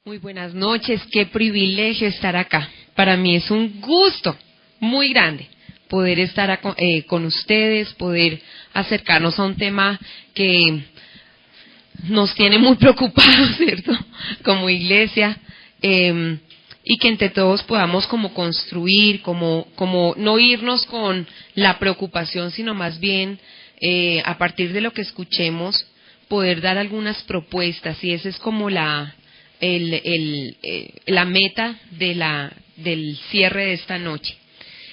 Muy buenas noches, qué privilegio estar acá. Para mí es un gusto muy grande poder estar con ustedes, poder acercarnos a un tema que nos tiene muy preocupados, ¿cierto? Como iglesia, y que entre todos podamos como construir, como no irnos con la preocupación, sino más bien a partir de lo que escuchemos, poder dar algunas propuestas, y esa es como la meta del cierre de esta noche.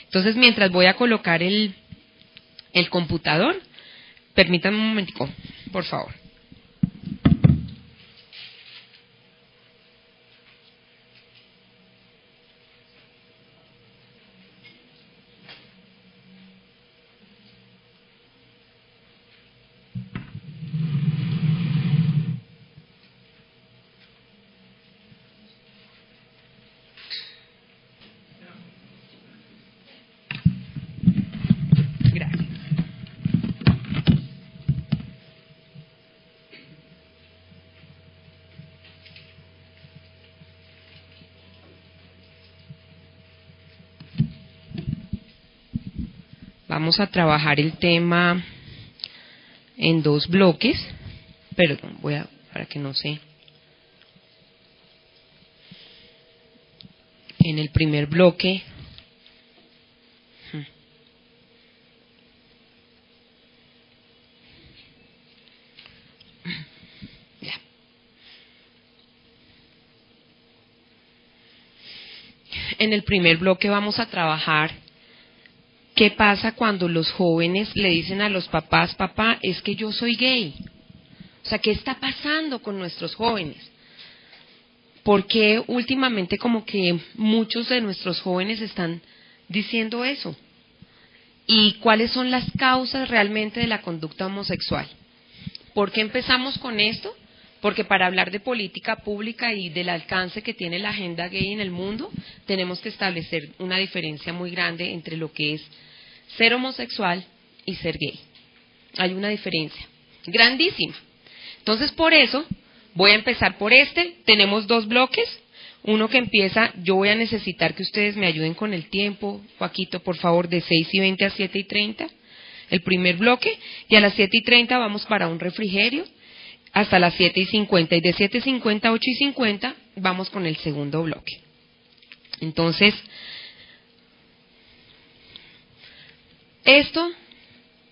Entonces, mientras voy a colocar el computador, permítanme un momentico, por favor. Vamos a trabajar el tema en dos bloques. Perdón, para que no se... En el primer bloque... Ya. En el primer bloque vamos a trabajar qué pasa cuando los jóvenes le dicen a los papás: papá, es que yo soy gay. O sea, ¿qué está pasando con nuestros jóvenes? Porque últimamente como que muchos de nuestros jóvenes están diciendo eso. ¿Y cuáles son las causas realmente de la conducta homosexual? ¿Por qué empezamos con esto? Porque para hablar de política pública y del alcance que tiene la agenda gay en el mundo, tenemos que establecer una diferencia muy grande entre lo que es ser homosexual y ser gay. Hay una diferencia grandísima. Entonces, por eso, voy a empezar por este. Tenemos dos bloques. Uno que empieza, yo voy a necesitar que ustedes me ayuden con el tiempo. Joaquito, por favor, de 6:20 a 7:30. El primer bloque. Y a las 7:30 vamos para un refrigerio hasta las 7:50. Y de 7:50 a 8:50 vamos con el segundo bloque. Entonces, esto,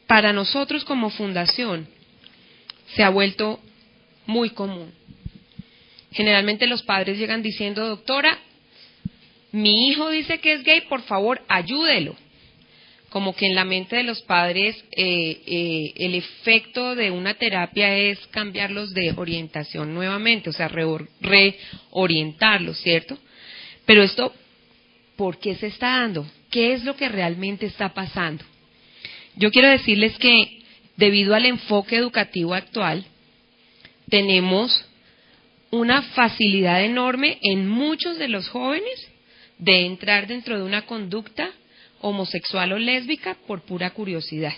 para nosotros como fundación, se ha vuelto muy común. Generalmente los padres llegan diciendo: doctora, mi hijo dice que es gay, por favor, ayúdelo. Como que en la mente de los padres el efecto de una terapia es cambiarlos de orientación nuevamente, o sea, reorientarlos, ¿cierto? Pero esto, ¿por qué se está dando? ¿Qué es lo que realmente está pasando? Yo quiero decirles que debido al enfoque educativo actual, tenemos una facilidad enorme en muchos de los jóvenes de entrar dentro de una conducta homosexual o lésbica por pura curiosidad.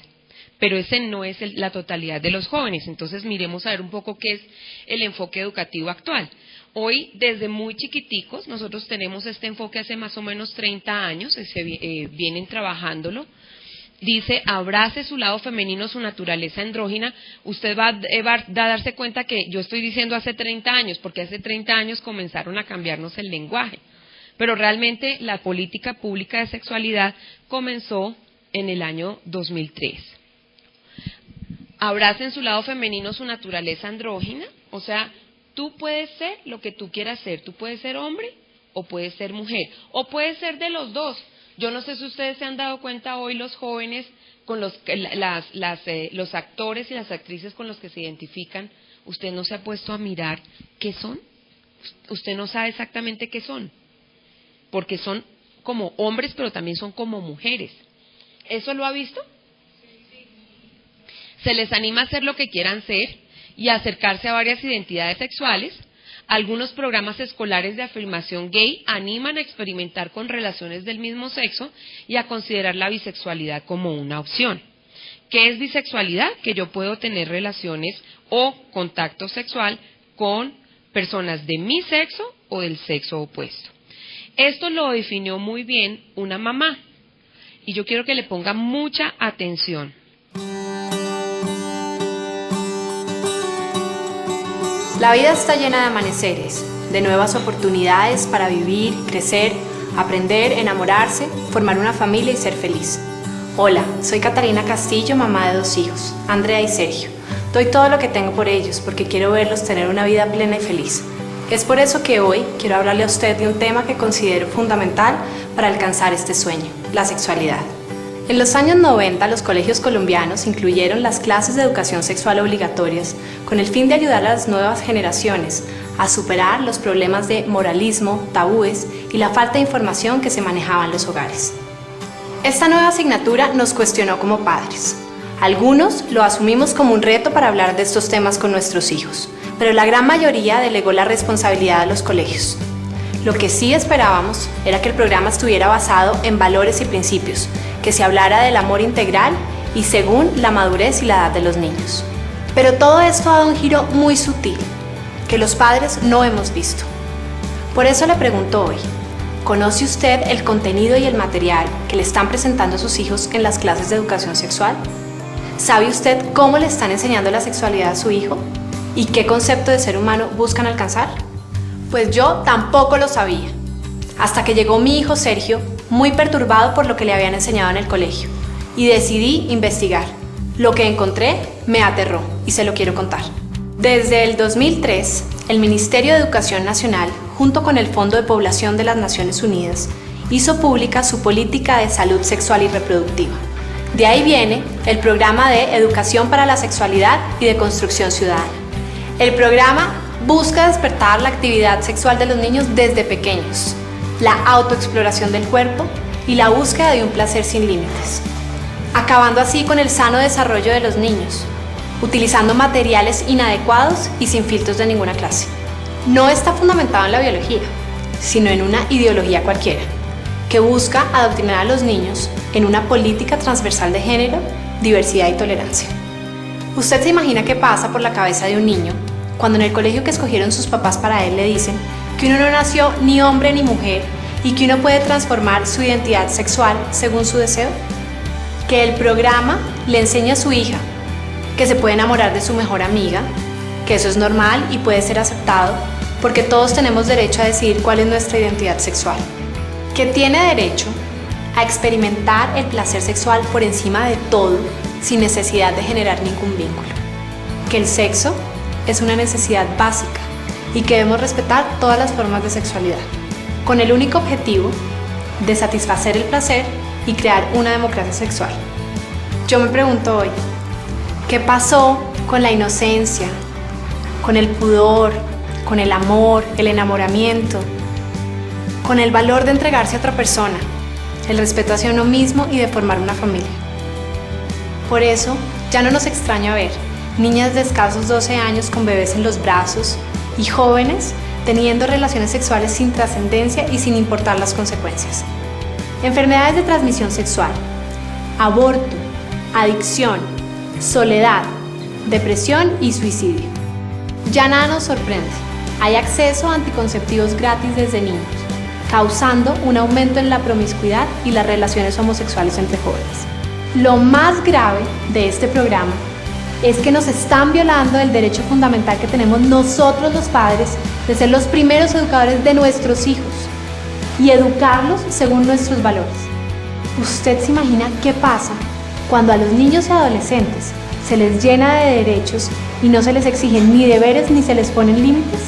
Pero ese no es la totalidad de los jóvenes. Entonces miremos a ver un poco qué es el enfoque educativo actual. Hoy, desde muy chiquiticos, nosotros tenemos este enfoque hace más o menos 30 años, vienen trabajándolo. Dice: abrace su lado femenino, su naturaleza andrógina. Usted va a darse cuenta que yo estoy diciendo hace 30 años, porque hace 30 años comenzaron a cambiarnos el lenguaje. Pero realmente la política pública de sexualidad comenzó en el año 2003. Abracen su lado femenino, su naturaleza andrógina. O sea, tú puedes ser lo que tú quieras ser. Tú puedes ser hombre o puedes ser mujer. O puedes ser de los dos. Yo no sé si ustedes se han dado cuenta hoy, los jóvenes, con los actores y las actrices con los que se identifican, usted no se ha puesto a mirar qué son. Usted no sabe exactamente qué son, porque son como hombres, pero también son como mujeres. ¿Eso lo ha visto? Se les anima a hacer lo que quieran ser y a acercarse a varias identidades sexuales. Algunos programas escolares de afirmación gay animan a experimentar con relaciones del mismo sexo y a considerar la bisexualidad como una opción. ¿Qué es bisexualidad? Que yo puedo tener relaciones o contacto sexual con personas de mi sexo o del sexo opuesto. Esto lo definió muy bien una mamá y yo quiero que le ponga mucha atención. La vida está llena de amaneceres, de nuevas oportunidades para vivir, crecer, aprender, enamorarse, formar una familia y ser feliz. Hola, soy Catalina Castillo, mamá de 2 hijos, Andrea y Sergio. Doy todo lo que tengo por ellos porque quiero verlos tener una vida plena y feliz. Es por eso que hoy quiero hablarle a usted de un tema que considero fundamental para alcanzar este sueño, la sexualidad. En los años 90, los colegios colombianos incluyeron las clases de educación sexual obligatorias con el fin de ayudar a las nuevas generaciones a superar los problemas de moralismo, tabúes y la falta de información que se manejaba en los hogares. Esta nueva asignatura nos cuestionó como padres. Algunos lo asumimos como un reto para hablar de estos temas con nuestros hijos, pero la gran mayoría delegó la responsabilidad a los colegios. Lo que sí esperábamos era que el programa estuviera basado en valores y principios, que se hablara del amor integral y según la madurez y la edad de los niños. Pero todo esto ha dado un giro muy sutil, que los padres no hemos visto. Por eso le pregunto hoy, ¿conoce usted el contenido y el material que le están presentando a sus hijos en las clases de educación sexual? ¿Sabe usted cómo le están enseñando la sexualidad a su hijo? ¿Y qué concepto de ser humano buscan alcanzar? Pues yo tampoco lo sabía, hasta que llegó mi hijo Sergio, muy perturbado por lo que le habían enseñado en el colegio, y decidí investigar. Lo que encontré me aterró y se lo quiero contar. Desde el 2003, el Ministerio de Educación Nacional, junto con el Fondo de Población de las Naciones Unidas, hizo pública su política de salud sexual y reproductiva. De ahí viene el programa de Educación para la Sexualidad y de Construcción Ciudadana. El programa busca despertar la actividad sexual de los niños desde pequeños, la autoexploración del cuerpo y la búsqueda de un placer sin límites, acabando así con el sano desarrollo de los niños, utilizando materiales inadecuados y sin filtros de ninguna clase. No está fundamentado en la biología, sino en una ideología cualquiera, que busca adoctrinar a los niños en una política transversal de género, diversidad y tolerancia. ¿Usted se imagina qué pasa por la cabeza de un niño cuando en el colegio que escogieron sus papás para él le dicen que uno no nació ni hombre ni mujer y que uno puede transformar su identidad sexual según su deseo? Que el programa le enseña a su hija que se puede enamorar de su mejor amiga, que eso es normal y puede ser aceptado porque todos tenemos derecho a decidir cuál es nuestra identidad sexual, que tiene derecho a experimentar el placer sexual por encima de todo sin necesidad de generar ningún vínculo, que el sexo es una necesidad básica y que debemos respetar todas las formas de sexualidad, con el único objetivo de satisfacer el placer y crear una democracia sexual. Yo me pregunto hoy, ¿qué pasó con la inocencia, con el pudor, con el amor, el enamoramiento, con el valor de entregarse a otra persona, el respeto hacia uno mismo y de formar una familia? Por eso, ya no nos extraña ver niñas de escasos 12 años con bebés en los brazos y jóvenes teniendo relaciones sexuales sin trascendencia y sin importar las consecuencias. Enfermedades de transmisión sexual, aborto, adicción, soledad, depresión y suicidio. Ya nada nos sorprende. Hay acceso a anticonceptivos gratis desde niños, causando un aumento en la promiscuidad y las relaciones homosexuales entre jóvenes. Lo más grave de este programa es que nos están violando el derecho fundamental que tenemos nosotros los padres de ser los primeros educadores de nuestros hijos y educarlos según nuestros valores. ¿Usted se imagina qué pasa cuando a los niños y adolescentes se les llena de derechos y no se les exigen ni deberes ni se les ponen límites?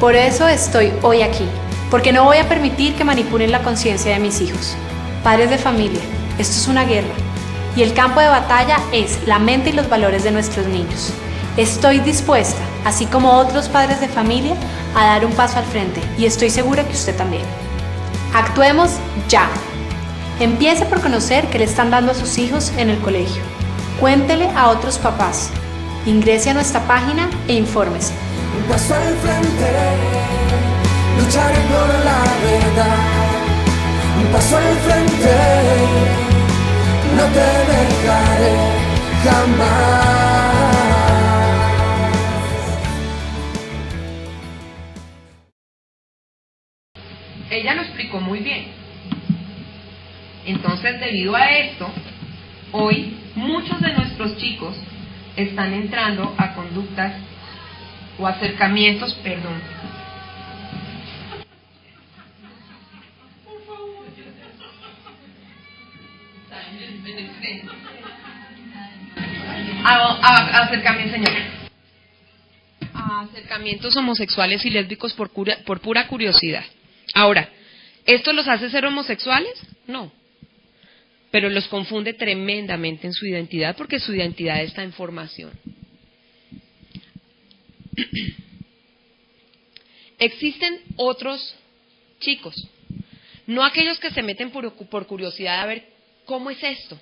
Por eso estoy hoy aquí, porque no voy a permitir que manipulen la conciencia de mis hijos. Padres de familia, esto es una guerra. Y el campo de batalla es la mente y los valores de nuestros niños. Estoy dispuesta, así como otros padres de familia, a dar un paso al frente y estoy segura que usted también. Actuemos ya. Empiece por conocer qué le están dando a sus hijos en el colegio. Cuéntele a otros papás. Ingrese a nuestra página e infórmese. Un paso al frente, lucharé por la verdad. Un paso al frente, no te dejaré jamás. ella lo explicó muy bien. Entonces, debido a esto, hoy muchos de nuestros chicos están entrando a conductas o acercamientos, a acercamientos homosexuales y lésbicos por pura curiosidad. Ahora, ¿esto los hace ser homosexuales? No. Pero los confunde tremendamente en su identidad, porque su identidad está en formación. Existen otros chicos, no aquellos que se meten por curiosidad a ver cómo es esto,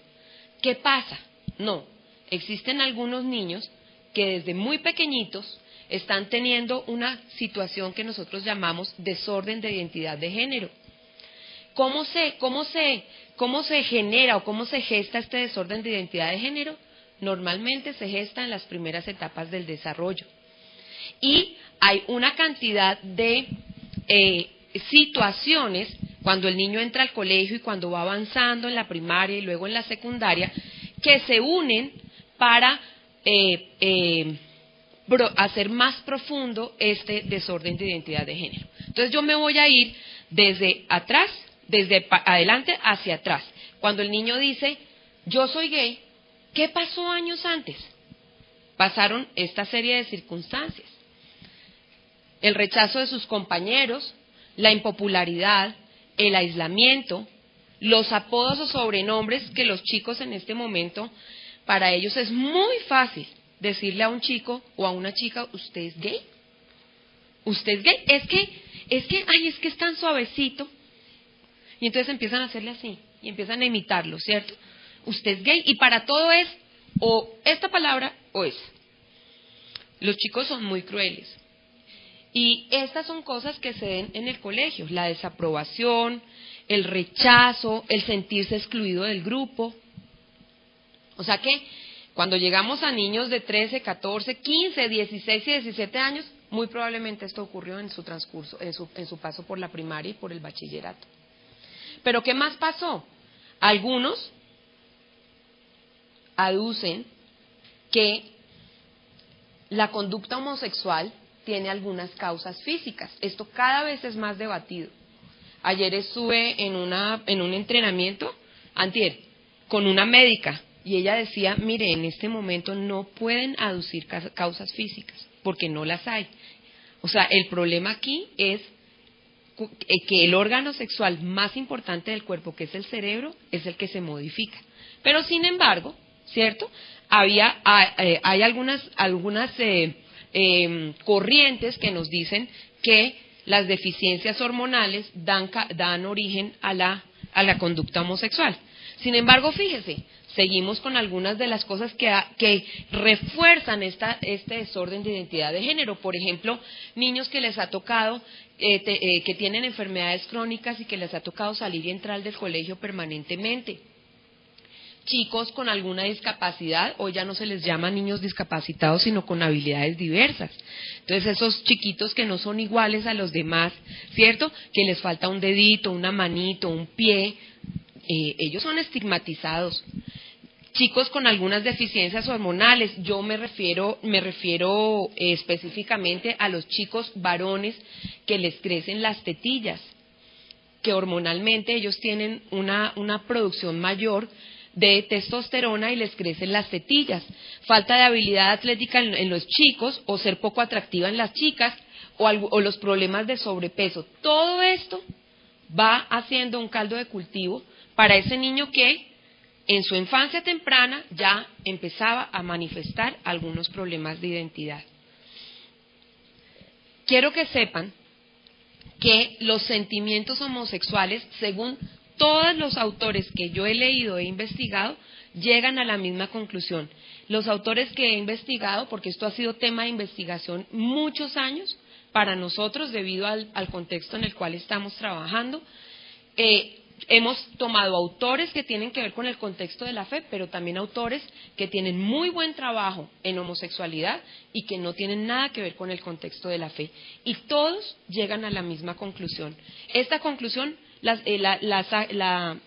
qué pasa. No, existen algunos niños que desde muy pequeñitos están teniendo una situación que nosotros llamamos desorden de identidad de género. ¿Cómo se genera o cómo se gesta este desorden de identidad de género? Normalmente se gesta en las primeras etapas del desarrollo. Y hay una cantidad de situaciones cuando el niño entra al colegio y cuando va avanzando en la primaria y luego en la secundaria, que se unen para hacer más profundo este desorden de identidad de género. Entonces yo me voy a ir desde atrás, desde adelante hacia atrás. Cuando el niño dice, yo soy gay, ¿qué pasó años antes? Pasaron esta serie de circunstancias. El rechazo de sus compañeros, la impopularidad, el aislamiento, los apodos o sobrenombres que los chicos en este momento, para ellos es muy fácil decirle a un chico o a una chica, ¿usted es gay? ¿Usted es gay? Es que es tan suavecito. Y entonces empiezan a hacerle así, y empiezan a imitarlo, ¿cierto? Usted es gay, y para todo es o esta palabra o esa. Los chicos son muy crueles. Y estas son cosas que se ven en el colegio, la desaprobación, el rechazo, el sentirse excluido del grupo. O sea que cuando llegamos a niños de 13, 14, 15, 16 y 17 años, muy probablemente esto ocurrió en su transcurso, en su paso por la primaria y por el bachillerato. Pero ¿qué más pasó? Algunos aducen que la conducta homosexual tiene algunas causas físicas. Esto cada vez es más debatido. Ayer estuve en un entrenamiento, antier, con una médica, y ella decía, mire, en este momento no pueden aducir causas físicas, porque no las hay. O sea, el problema aquí es que el órgano sexual más importante del cuerpo, que es el cerebro, es el que se modifica. Pero sin embargo, ¿cierto? Hay algunas corrientes que nos dicen que las deficiencias hormonales dan origen a la conducta homosexual. Sin embargo, fíjese, seguimos con algunas de las cosas que refuerzan este desorden de identidad de género. Por ejemplo, niños que les ha tocado, que tienen enfermedades crónicas y que les ha tocado salir y entrar del colegio permanentemente. Chicos con alguna discapacidad, hoy ya no se les llama niños discapacitados, sino con habilidades diversas. Entonces esos chiquitos que no son iguales a los demás, ¿cierto? Que les falta un dedito, una manito, un pie, ellos son estigmatizados. Chicos con algunas deficiencias hormonales, yo me refiero específicamente a los chicos varones que les crecen las tetillas, que hormonalmente ellos tienen una producción mayor de testosterona y les crecen las tetillas. Falta de habilidad atlética en los chicos, o ser poco atractiva en las chicas, o los problemas de sobrepeso. Todo esto va haciendo un caldo de cultivo para ese niño que en su infancia temprana ya empezaba a manifestar algunos problemas de identidad. Quiero que sepan que los sentimientos homosexuales, según todos los autores que yo he leído e investigado, llegan a la misma conclusión. Los autores que he investigado, porque esto ha sido tema de investigación muchos años para nosotros debido al contexto en el cual estamos trabajando, hemos tomado autores que tienen que ver con el contexto de la fe, pero también autores que tienen muy buen trabajo en homosexualidad y que no tienen nada que ver con el contexto de la fe. Y todos llegan a la misma conclusión. Esta conclusión la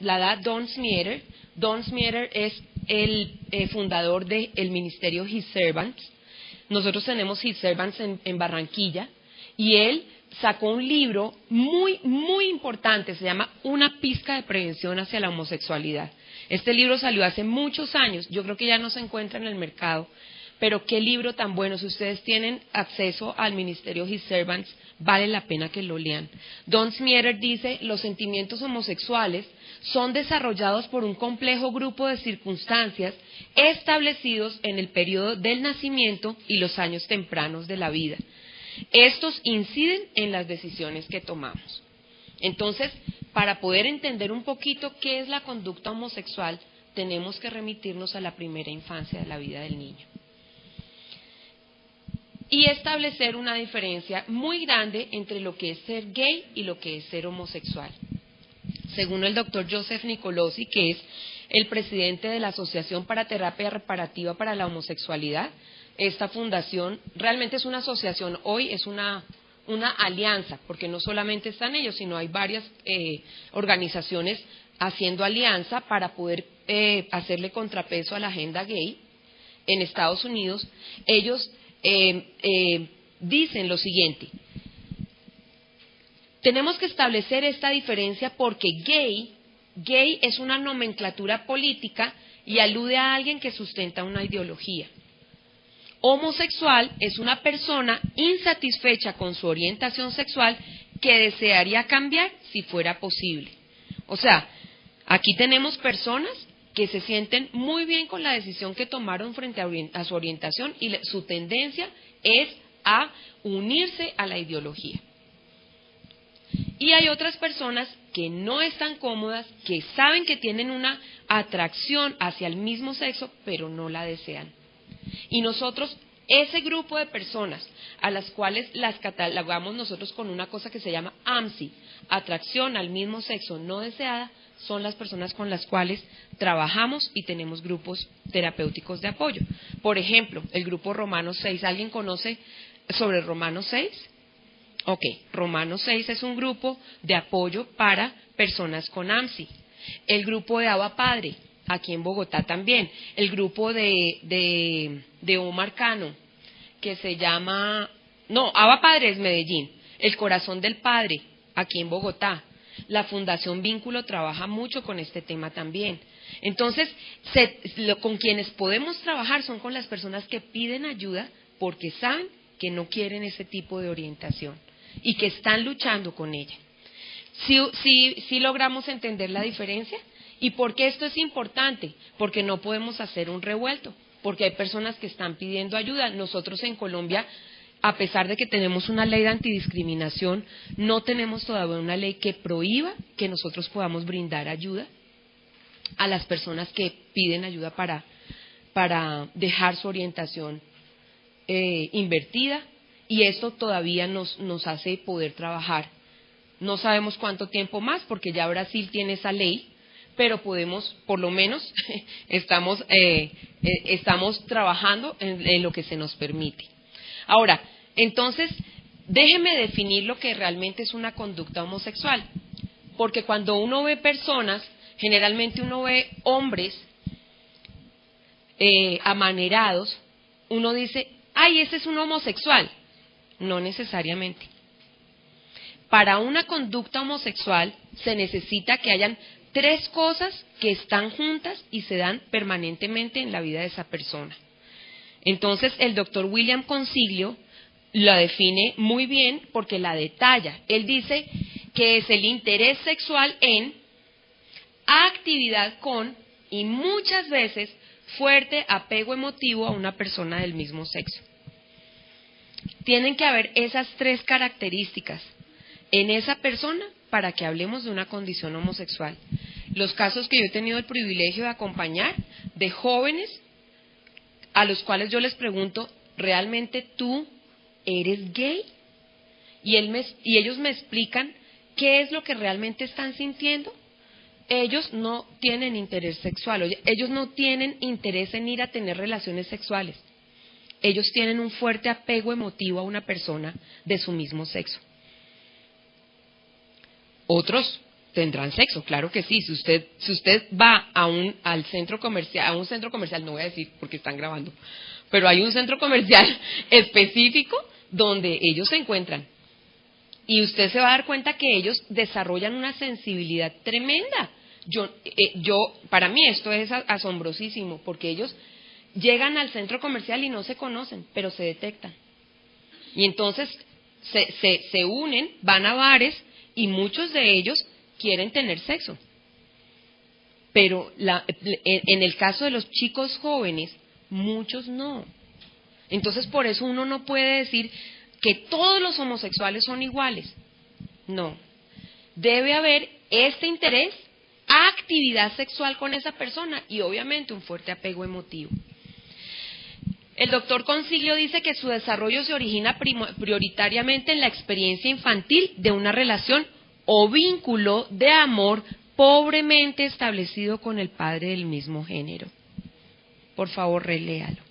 da Don Smieter. Don Smieter es el fundador del ministerio His Servants. Nosotros tenemos His Servants en Barranquilla, y él sacó un libro muy, muy importante, se llama Una pizca de prevención hacia la homosexualidad. Este libro salió hace muchos años, yo creo que ya no se encuentra en el mercado, pero qué libro tan bueno. Si ustedes tienen acceso al ministerio His Servants, vale la pena que lo lean. Don Smieter dice: los sentimientos homosexuales son desarrollados por un complejo grupo de circunstancias establecidos en el periodo del nacimiento y los años tempranos de la vida. Estos inciden en las decisiones que tomamos. Entonces, para poder entender un poquito qué es la conducta homosexual, tenemos que remitirnos a la primera infancia de la vida del niño. Y establecer una diferencia muy grande entre lo que es ser gay y lo que es ser homosexual. Según el doctor Joseph Nicolosi, que es el presidente de la Asociación para Terapia Reparativa para la Homosexualidad, esta fundación realmente es una asociación, hoy es una alianza, porque no solamente están ellos, sino hay varias organizaciones haciendo alianza para poder hacerle contrapeso a la agenda gay en Estados Unidos. Ellos dicen lo siguiente: tenemos que establecer esta diferencia porque gay es una nomenclatura política y alude a alguien que sustenta una ideología. Homosexual es una persona insatisfecha con su orientación sexual que desearía cambiar si fuera posible. O sea, aquí tenemos personas que se sienten muy bien con la decisión que tomaron frente a su orientación y su tendencia es a unirse a la ideología. Y hay otras personas que no están cómodas, que saben que tienen una atracción hacia el mismo sexo, pero no la desean. Y nosotros, ese grupo de personas a las cuales las catalogamos nosotros con una cosa que se llama AMSI, atracción al mismo sexo no deseada, son las personas con las cuales trabajamos y tenemos grupos terapéuticos de apoyo. Por ejemplo, el grupo Romanos 6, ¿alguien conoce sobre Romanos 6? Ok, Romanos 6 es un grupo de apoyo para personas con AMSI. El grupo de Abba Padre, aquí en Bogotá también. El grupo de Omar Cano, que se llama... No, Abba Padre es Medellín. El Corazón del Padre, aquí en Bogotá. La Fundación Vínculo trabaja mucho con este tema también. Entonces, con quienes podemos trabajar son con las personas que piden ayuda porque saben que no quieren ese tipo de orientación y que están luchando con ella. ¿Sí logramos entender la diferencia? ¿Y por qué esto es importante? Porque no podemos hacer un revuelto, porque hay personas que están pidiendo ayuda. Nosotros en Colombia, a pesar de que tenemos una ley de antidiscriminación, no tenemos todavía una ley que prohíba que nosotros podamos brindar ayuda a las personas que piden ayuda para dejar su orientación invertida, y esto todavía nos hace poder trabajar. No sabemos cuánto tiempo más, porque ya Brasil tiene esa ley, pero podemos, por lo menos, estamos trabajando en lo que se nos permite. Ahora, entonces, déjeme definir lo que realmente es una conducta homosexual, porque cuando uno ve personas, generalmente uno ve hombres amanerados, uno dice, ¡ay, ese es un homosexual! No necesariamente. Para una conducta homosexual se necesita que hayan 3 cosas que están juntas y se dan permanentemente en la vida de esa persona. Entonces, el doctor William Consiglio la define muy bien porque la detalla. Él dice que es el interés sexual en, actividad con y muchas veces fuerte apego emotivo a una persona del mismo sexo. Tienen que haber esas 3 características en esa persona para que hablemos de una condición homosexual. Los casos que yo he tenido el privilegio de acompañar de jóvenes a los cuales yo les pregunto, ¿realmente tú eres gay? Y ellos me explican qué es lo que realmente están sintiendo, ellos no tienen interés sexual, ellos no tienen interés en ir a tener relaciones sexuales. Ellos tienen un fuerte apego emotivo a una persona de su mismo sexo. Otros tendrán sexo, claro que sí. Si usted va al centro comercial, a un centro comercial, no voy a decir porque están grabando, pero hay un centro comercial específico donde ellos se encuentran. Y usted se va a dar cuenta que ellos desarrollan una sensibilidad tremenda. Para mí esto es asombrosísimo, porque ellos llegan al centro comercial y no se conocen, pero se detectan. Y entonces se unen, van a bares y muchos de ellos quieren tener sexo. Pero en el caso de los chicos jóvenes, muchos no. Entonces por eso uno no puede decir que todos los homosexuales son iguales. No. Debe haber este interés, actividad sexual con esa persona y obviamente un fuerte apego emotivo. El doctor Consiglio dice que su desarrollo se origina prioritariamente en la experiencia infantil de una relación o vínculo de amor pobremente establecido con el padre del mismo género. Por favor, reléalo.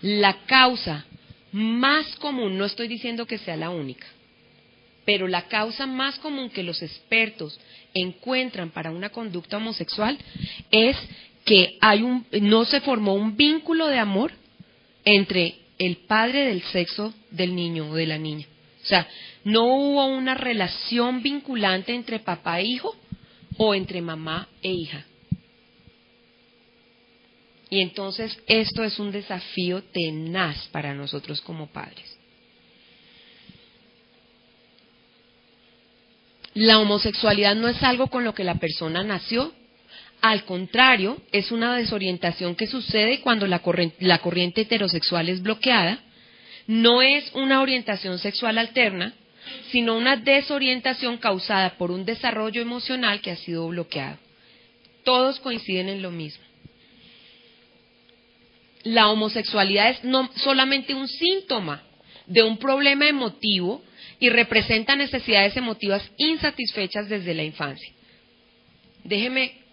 La causa más común, no estoy diciendo que sea la única, pero la causa más común que los expertos encuentran para una conducta homosexual es que no se formó un vínculo de amor entre el padre del sexo del niño o de la niña. O sea, no hubo una relación vinculante entre papá e hijo o entre mamá e hija. Y entonces esto es un desafío tenaz para nosotros como padres. La homosexualidad no es algo con lo que la persona nació. Al contrario, es una desorientación que sucede cuando la corriente heterosexual es bloqueada. No es una orientación sexual alterna, sino una desorientación causada por un desarrollo emocional que ha sido bloqueado. Todos coinciden en lo mismo. La homosexualidad es no solamente un síntoma de un problema emotivo y representa necesidades emotivas insatisfechas desde la infancia. Déjeme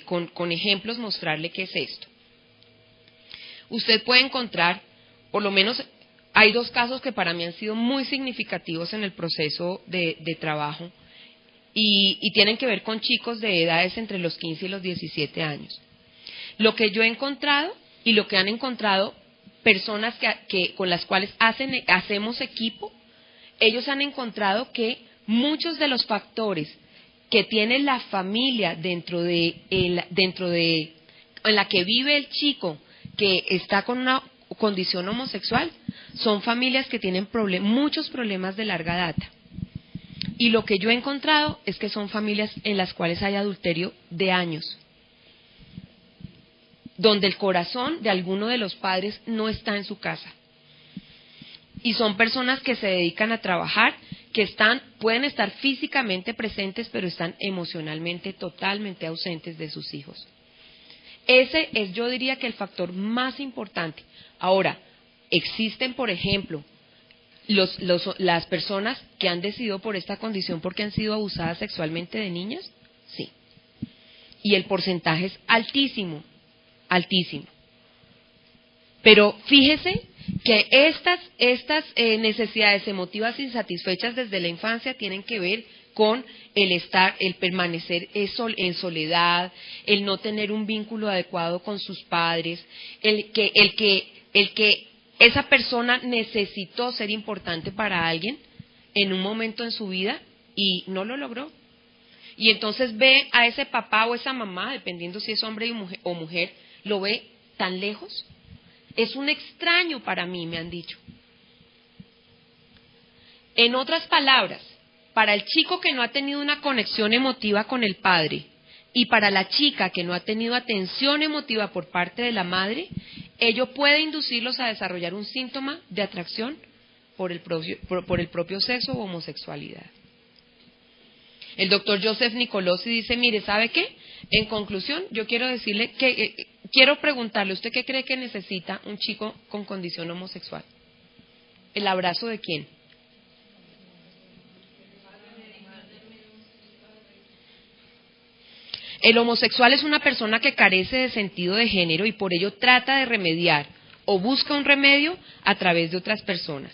con ejemplos mostrarle qué es esto. Usted puede encontrar, por lo menos hay dos casos que para mí han sido muy significativos en el proceso de trabajo y tienen que ver con chicos de edades entre los 15 y los 17 años. Lo que yo he encontrado y lo que han encontrado personas con las cuales hacemos equipo, ellos han encontrado que muchos de los factores que tiene la familia en la que vive el chico que está con una condición homosexual, son familias que tienen muchos problemas de larga data. Y lo que yo he encontrado es que son familias en las cuales hay adulterio de años, donde el corazón de alguno de los padres no está en su casa. Y son personas que se dedican a trabajar, que pueden estar físicamente presentes, pero están emocionalmente totalmente ausentes de sus hijos. Ese es, yo diría, que el factor más importante. Ahora, existen, por ejemplo, las personas que han decidido por esta condición porque han sido abusadas sexualmente de niñas, sí. Y el porcentaje es altísimo, altísimo. Pero fíjese que estas necesidades emotivas insatisfechas desde la infancia tienen que ver con el permanecer en soledad, el no tener un vínculo adecuado con sus padres, el que esa persona necesitó ser importante para alguien en un momento en su vida y no lo logró. Y entonces ve a ese papá o esa mamá, dependiendo si es hombre o mujer, lo ve tan lejos. Es un extraño para mí, me han dicho. En otras palabras, para el chico que no ha tenido una conexión emotiva con el padre y para la chica que no ha tenido atención emotiva por parte de la madre, ello puede inducirlos a desarrollar un síntoma de atracción por el propio sexo o homosexualidad. El doctor Joseph Nicolosi dice, mire, ¿sabe qué? En conclusión, yo quiero decirle que quiero preguntarle, ¿usted qué cree que necesita un chico con condición homosexual? ¿El abrazo de quién? El homosexual es una persona que carece de sentido de género y por ello trata de remediar o busca un remedio a través de otras personas.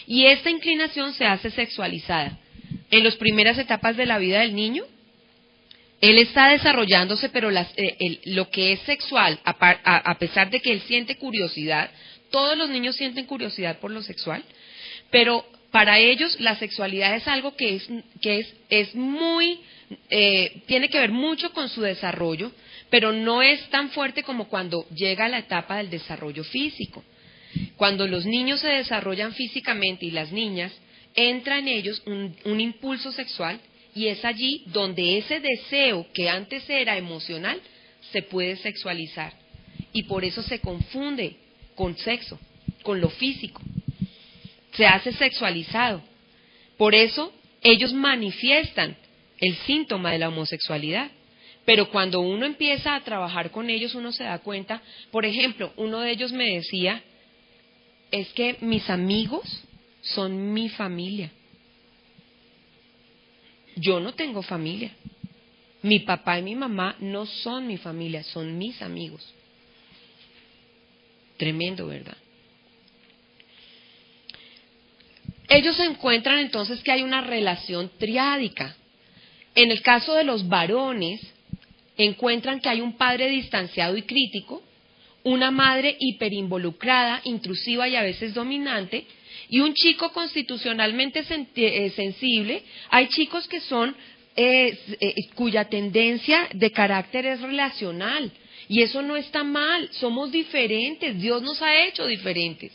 Y esta inclinación se hace sexualizada. En las primeras etapas de la vida del niño, él está desarrollándose, pero lo que es sexual, a pesar de que él siente curiosidad, todos los niños sienten curiosidad por lo sexual, pero para ellos la sexualidad es algo que es muy, tiene que ver mucho con su desarrollo, pero no es tan fuerte como cuando llega la etapa del desarrollo físico. Cuando los niños se desarrollan físicamente y las niñas, entra en ellos un impulso sexual y es allí donde ese deseo que antes era emocional se puede sexualizar y por eso se confunde con sexo, con lo físico. Se hace sexualizado. Por eso ellos manifiestan el síntoma de la homosexualidad. Pero cuando uno empieza a trabajar con ellos, uno se da cuenta, por ejemplo, uno de ellos me decía, es que mis amigos son mi familia. Yo no tengo familia. Mi papá y mi mamá no son mi familia, son mis amigos. Tremendo, ¿verdad? Ellos encuentran entonces que hay una relación triádica. En el caso de los varones, encuentran que hay un padre distanciado y crítico, una madre hiperinvolucrada, intrusiva y a veces dominante, y un chico constitucionalmente sensible. Hay chicos que son cuya tendencia de carácter es relacional, y eso no está mal, somos diferentes, Dios nos ha hecho diferentes.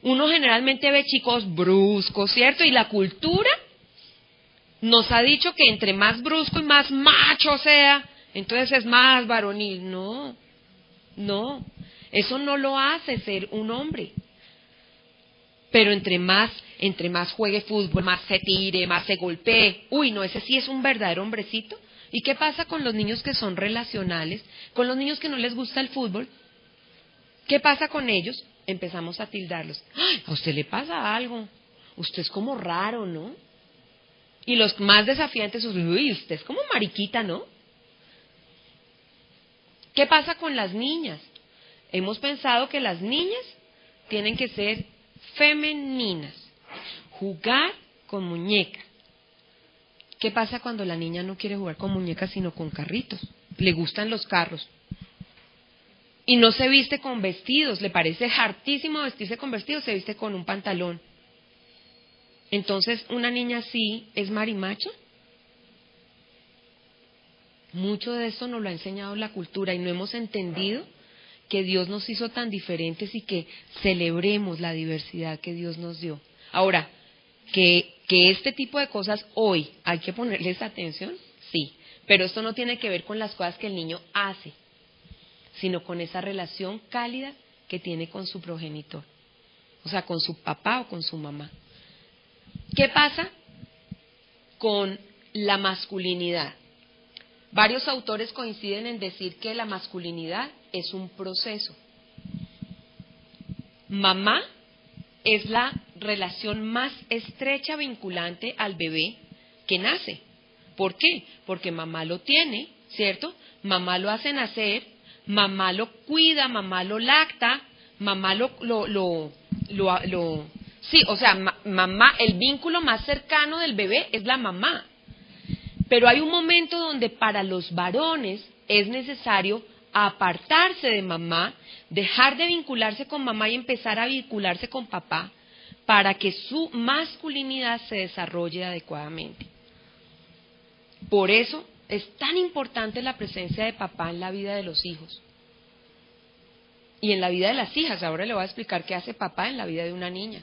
Uno generalmente ve chicos bruscos, ¿cierto? Y la cultura nos ha dicho que entre más brusco y más macho sea, entonces es más varonil. No, eso no lo hace ser un hombre. Pero entre más juegue fútbol, más se tire, más se golpee, no, ese sí es un verdadero hombrecito. ¿Y qué pasa con los niños que son relacionales? Con los niños que no les gusta el fútbol, ¿qué pasa con ellos? Empezamos a tildarlos. ¡Ay, a usted le pasa algo! Usted es como raro, ¿no? Y los más desafiantes, usted es como mariquita, ¿no? ¿Qué pasa con las niñas? Hemos pensado que las niñas tienen que ser femeninas, jugar con muñecas. ¿Qué pasa cuando la niña no quiere jugar con muñecas sino con carritos? Le gustan los carros. Y no se viste con vestidos, le parece hartísimo vestirse con vestidos, se viste con un pantalón. Entonces, ¿una niña así es marimacha? Mucho de esto nos lo ha enseñado la cultura y no hemos entendido que Dios nos hizo tan diferentes y que celebremos la diversidad que Dios nos dio. Ahora, que este tipo de cosas hoy hay que ponerles atención, sí, pero esto no tiene que ver con las cosas que el niño hace, sino con esa relación cálida que tiene con su progenitor, o sea, con su papá o con su mamá. ¿Qué pasa con la masculinidad? Varios autores coinciden en decir que la masculinidad es un proceso. Mamá es la relación más estrecha vinculante al bebé que nace. ¿Por qué? Porque mamá lo tiene, ¿cierto? Mamá lo hace nacer, mamá lo cuida, mamá lo lacta, mamá sí, o sea, mamá, el vínculo más cercano del bebé es la mamá. Pero hay un momento donde para los varones es necesario apartarse de mamá, dejar de vincularse con mamá y empezar a vincularse con papá para que su masculinidad se desarrolle adecuadamente. Por eso es tan importante la presencia de papá en la vida de los hijos y en la vida de las hijas. Ahora le voy a explicar qué hace papá en la vida de una niña.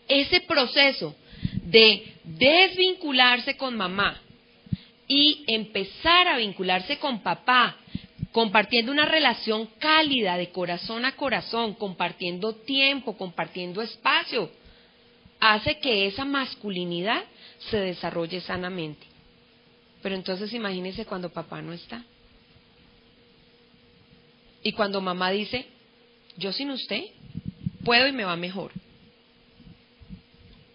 Ese proceso de desvincularse con mamá y empezar a vincularse con papá, compartiendo una relación cálida de corazón a corazón, compartiendo tiempo, compartiendo espacio, hace que esa masculinidad se desarrolle sanamente. Pero entonces imagínense cuando papá no está. Y cuando mamá dice, yo sin usted puedo y me va mejor.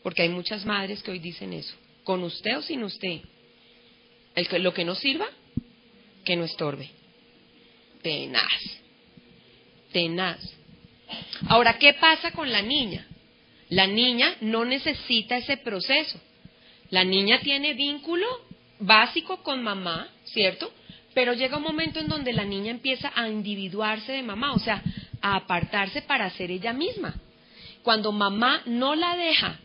Porque hay muchas madres que hoy dicen eso, con usted o sin usted. Lo que no sirva, que no estorbe. Tenaz. Tenaz. Ahora, ¿qué pasa con la niña? La niña no necesita ese proceso. La niña tiene vínculo básico con mamá, ¿cierto? Pero llega un momento en donde la niña empieza a individuarse de mamá, o sea, a apartarse para ser ella misma. Cuando mamá no la deja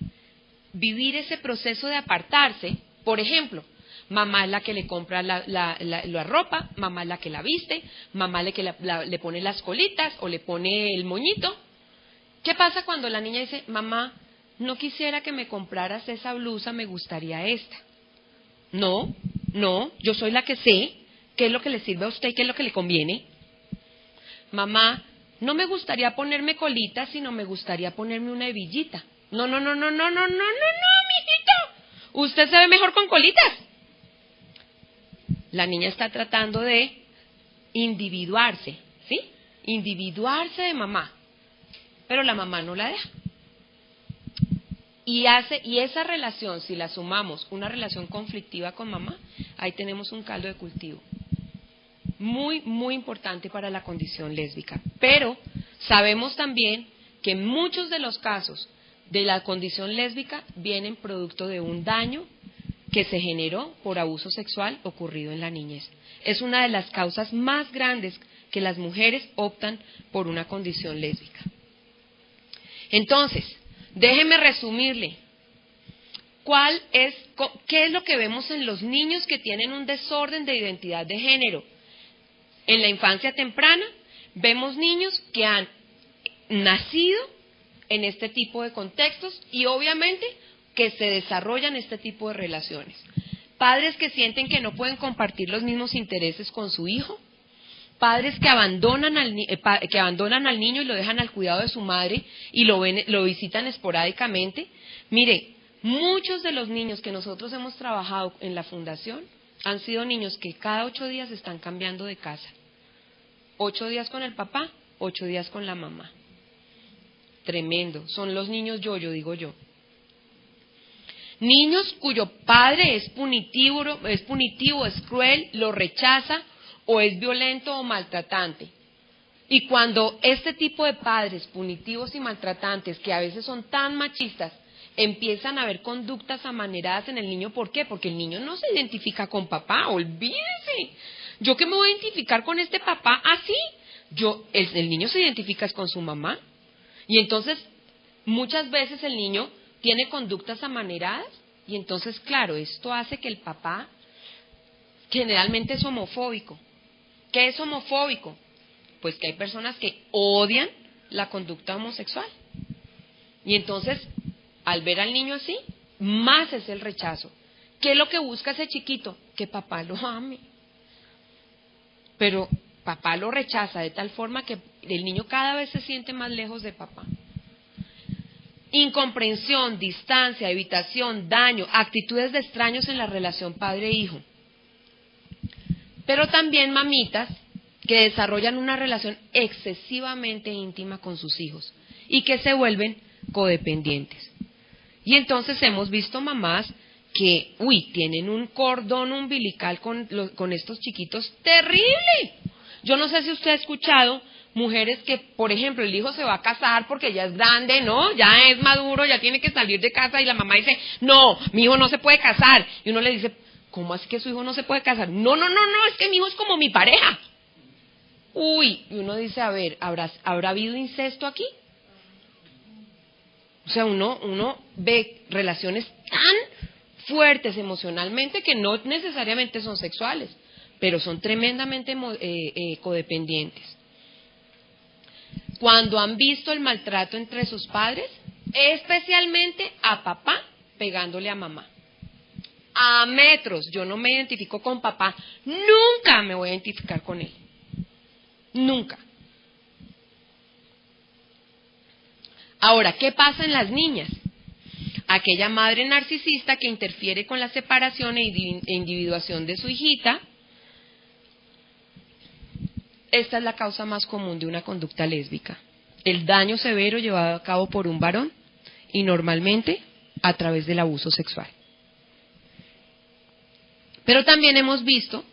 vivir ese proceso de apartarse, por ejemplo, mamá es la que le compra la ropa, mamá es la que la viste, mamá es la que le pone las colitas o le pone el moñito. ¿Qué pasa cuando la niña dice, mamá, no quisiera que me compraras esa blusa, me gustaría esta? No, yo soy la que sé qué es lo que le sirve a usted y qué es lo que le conviene. Mamá, no me gustaría ponerme colitas, sino me gustaría ponerme una hebillita. No, mijito. Usted se ve mejor con colitas. La niña está tratando de individuarse, ¿sí? Individuarse de mamá. Pero la mamá no la deja. Y esa relación, si la sumamos, una relación conflictiva con mamá, ahí tenemos un caldo de cultivo. Muy, muy importante para la condición lésbica. Pero sabemos también que muchos de los casos de la condición lésbica vienen producto de un daño que se generó por abuso sexual ocurrido en la niñez. Es una de las causas más grandes que las mujeres optan por una condición lésbica. Entonces, déjeme resumirle. ¿Qué es lo que vemos en los niños que tienen un desorden de identidad de género? En la infancia temprana, vemos niños que han nacido en este tipo de contextos y obviamente que se desarrollan este tipo de relaciones. Padres que sienten que no pueden compartir los mismos intereses con su hijo, padres que abandonan al niño y lo dejan al cuidado de su madre y lo visitan esporádicamente. Mire, muchos de los niños que nosotros hemos trabajado en la fundación han sido niños que cada 8 días están cambiando de casa. 8 días con el papá, 8 días con la mamá. Tremendo, son los niños yo-yo, digo yo. Niños cuyo padre es punitivo, es cruel, lo rechaza o es violento o maltratante. Y cuando este tipo de padres punitivos y maltratantes, que a veces son tan machistas, empiezan a ver conductas amaneradas en el niño, ¿por qué? Porque el niño no se identifica con papá, olvídese. ¿Yo qué me voy a identificar con este papá así? El niño se identifica con su mamá. Y entonces, muchas veces el niño tiene conductas amaneradas y entonces, claro, esto hace que el papá generalmente es homofóbico. ¿Qué es homofóbico? Pues que hay personas que odian la conducta homosexual. Y entonces, al ver al niño así, más es el rechazo. ¿Qué es lo que busca ese chiquito? Que papá lo ame. Pero papá lo rechaza de tal forma que el niño cada vez se siente más lejos de papá. Incomprensión, distancia, evitación, daño, actitudes de extraños en la relación padre-hijo. Pero también mamitas que desarrollan una relación excesivamente íntima con sus hijos y que se vuelven codependientes. Y entonces hemos visto mamás que, tienen un cordón umbilical con estos chiquitos terrible. Yo no sé si usted ha escuchado mujeres que, por ejemplo, el hijo se va a casar porque ya es grande, ¿no? Ya es maduro, ya tiene que salir de casa y la mamá dice, no, mi hijo no se puede casar. Y uno le dice, ¿cómo así que su hijo no se puede casar? No, es que mi hijo es como mi pareja. Y uno dice, a ver, ¿habrá habido incesto aquí? O sea, uno ve relaciones tan fuertes emocionalmente que no necesariamente son sexuales, pero son tremendamente codependientes. Cuando han visto el maltrato entre sus padres, especialmente a papá pegándole a mamá. A metros, yo no me identifico con papá, nunca me voy a identificar con él. Nunca. Ahora, ¿qué pasa en las niñas? Aquella madre narcisista que interfiere con la separación e individuación de su hijita. Esta es la causa más común de una conducta lésbica. El daño severo llevado a cabo por un varón y normalmente a través del abuso sexual. Pero también hemos visto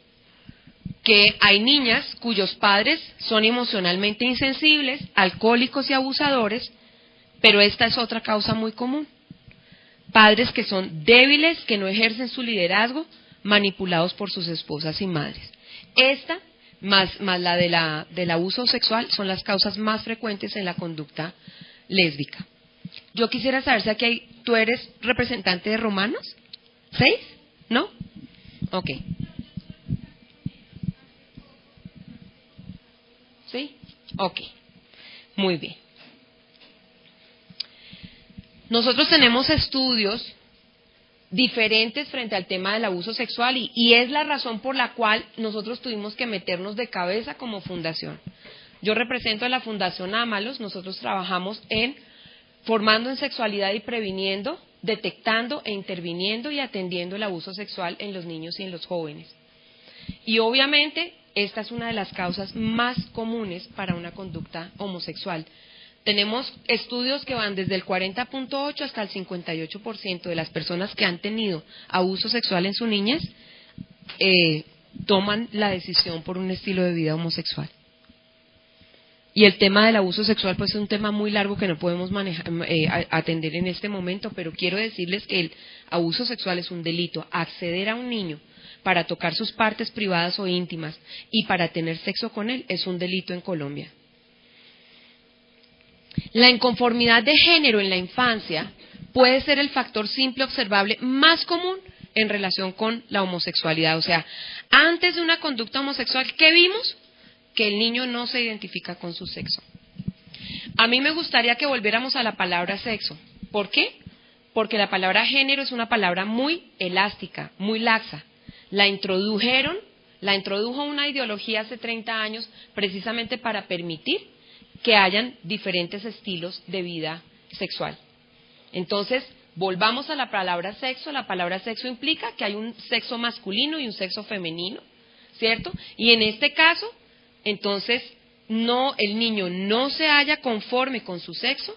que hay niñas cuyos padres son emocionalmente insensibles, alcohólicos y abusadores, pero esta es otra causa muy común. Padres que son débiles, que no ejercen su liderazgo, manipulados por sus esposas y madres. Esta, más la del abuso sexual, son las causas más frecuentes en la conducta lésbica. Yo quisiera saber si aquí ¿tú eres representante de Romanos? ¿6? ¿No? Ok. ¿Sí? Ok. Muy bien. Nosotros tenemos estudios diferentes frente al tema del abuso sexual y es la razón por la cual nosotros tuvimos que meternos de cabeza como fundación. Yo represento a la Fundación Ámalos, nosotros trabajamos en formando en sexualidad y previniendo, detectando e interviniendo y atendiendo el abuso sexual en los niños y en los jóvenes. Y obviamente esta es una de las causas más comunes para una conducta homosexual. Tenemos estudios que van desde el 40.8 hasta el 58% de las personas que han tenido abuso sexual en su niñez toman la decisión por un estilo de vida homosexual. Y el tema del abuso sexual pues es un tema muy largo que no podemos atender en este momento, pero quiero decirles que el abuso sexual es un delito. Acceder a un niño para tocar sus partes privadas o íntimas y para tener sexo con él es un delito en Colombia. La inconformidad de género en la infancia puede ser el factor simple observable más común en relación con la homosexualidad. O sea, antes de una conducta homosexual, ¿qué vimos? Que el niño no se identifica con su sexo. A mí me gustaría que volviéramos a la palabra sexo. ¿Por qué? Porque la palabra género es una palabra muy elástica, muy laxa. La introdujo una ideología hace 30 años precisamente para permitir que hayan diferentes estilos de vida sexual. Entonces, volvamos a la palabra sexo. La palabra sexo implica que hay un sexo masculino y un sexo femenino, ¿cierto? Y en este caso, entonces, el niño no se halla conforme con su sexo,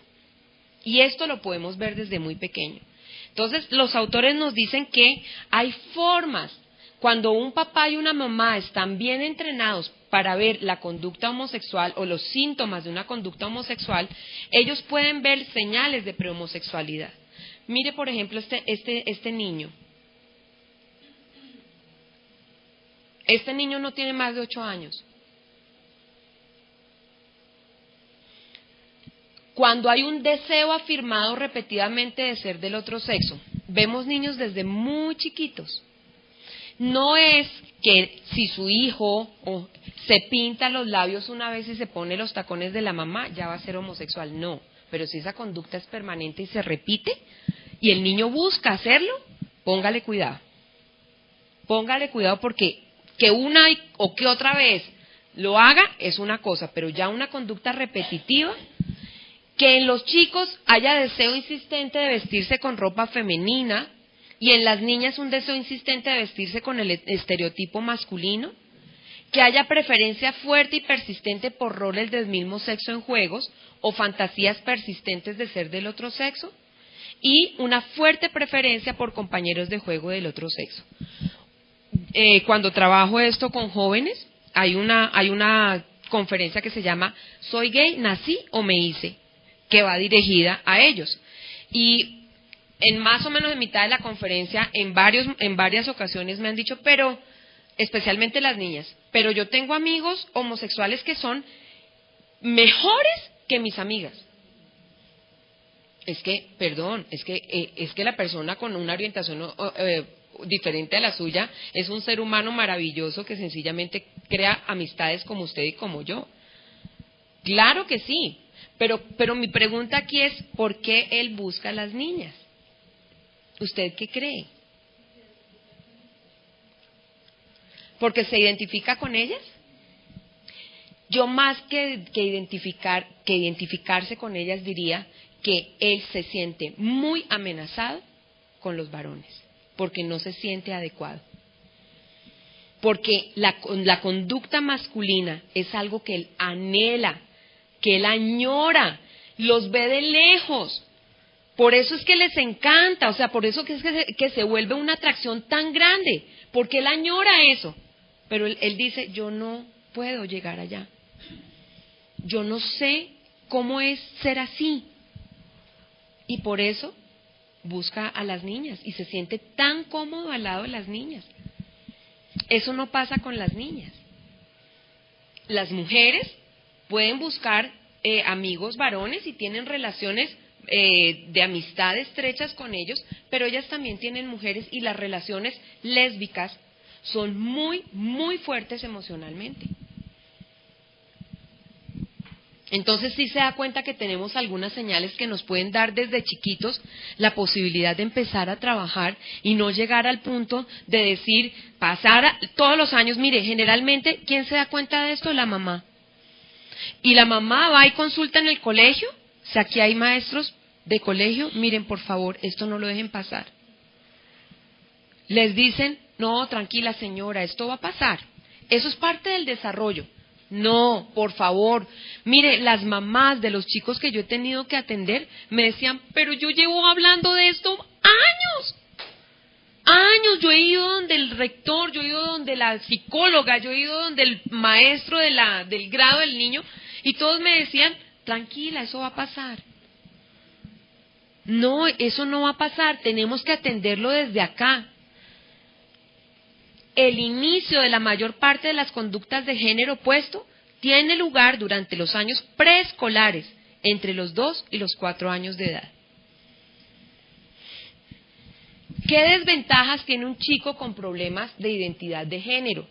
y esto lo podemos ver desde muy pequeño. Entonces, los autores nos dicen que hay formas, cuando un papá y una mamá están bien entrenados para ver la conducta homosexual o los síntomas de una conducta homosexual, ellos pueden ver señales de prehomosexualidad. Mire, por ejemplo, este niño. Este niño no tiene más de 8 años. Cuando hay un deseo afirmado repetidamente de ser del otro sexo, vemos niños desde muy chiquitos. No es que si su hijo se pinta los labios una vez y se pone los tacones de la mamá, ya va a ser homosexual. No, pero si esa conducta es permanente y se repite, y el niño busca hacerlo, póngale cuidado. Póngale cuidado porque que una o que otra vez lo haga es una cosa, pero ya una conducta repetitiva, que en los chicos haya deseo insistente de vestirse con ropa femenina y en las niñas un deseo insistente de vestirse con el estereotipo masculino, que haya preferencia fuerte y persistente por roles del mismo sexo en juegos o fantasías persistentes de ser del otro sexo y una fuerte preferencia por compañeros de juego del otro sexo. Cuando trabajo esto con jóvenes, hay una conferencia que se llama ¿Soy gay, nací o me hice?, que va dirigida a ellos. Y en más o menos en mitad de la conferencia, en varias ocasiones me han dicho, pero, especialmente las niñas, pero yo tengo amigos homosexuales que son mejores que mis amigas. Es que la persona con una orientación diferente a la suya es un ser humano maravilloso que sencillamente crea amistades como usted y como yo. Claro que sí. Pero mi pregunta aquí es, ¿por qué él busca a las niñas? ¿Usted qué cree? ¿Porque se identifica con ellas? Yo más que identificarse con ellas diría que él se siente muy amenazado con los varones, porque no se siente adecuado. Porque la conducta masculina es algo que él anhela, que él añora, los ve de lejos. Por eso es que les encanta, o sea, por eso que se vuelve una atracción tan grande, porque él añora eso. pero él dice, yo no puedo llegar allá. Yo no sé cómo es ser así. Y por eso busca a las niñas y se siente tan cómodo al lado de las niñas. Eso no pasa con las niñas. Las mujeres pueden buscar amigos varones y tienen relaciones de amistad estrechas con ellos, pero ellas también tienen mujeres y las relaciones lésbicas son muy, muy fuertes emocionalmente. Entonces sí se da cuenta que tenemos algunas señales que nos pueden dar desde chiquitos la posibilidad de empezar a trabajar y no llegar al punto de decir, todos los años, mire, generalmente, ¿quién se da cuenta de esto? La mamá. Y la mamá va y consulta en el colegio, o sea, aquí hay maestros de colegio, miren, por favor, esto no lo dejen pasar. Les dicen, no, tranquila señora, esto va a pasar. Eso es parte del desarrollo. No, por favor. Mire, las mamás de los chicos que yo he tenido que atender me decían, pero yo llevo hablando de esto años. Años, yo he ido donde el rector, yo he ido donde la psicóloga, yo he ido donde el maestro del grado del niño, y todos me decían, tranquila, eso va a pasar. No, eso no va a pasar, tenemos que atenderlo desde acá. El inicio de la mayor parte de las conductas de género opuesto tiene lugar durante los años preescolares, entre los 2 y los 4 años de edad. ¿Qué desventajas tiene un chico con problemas de identidad de género?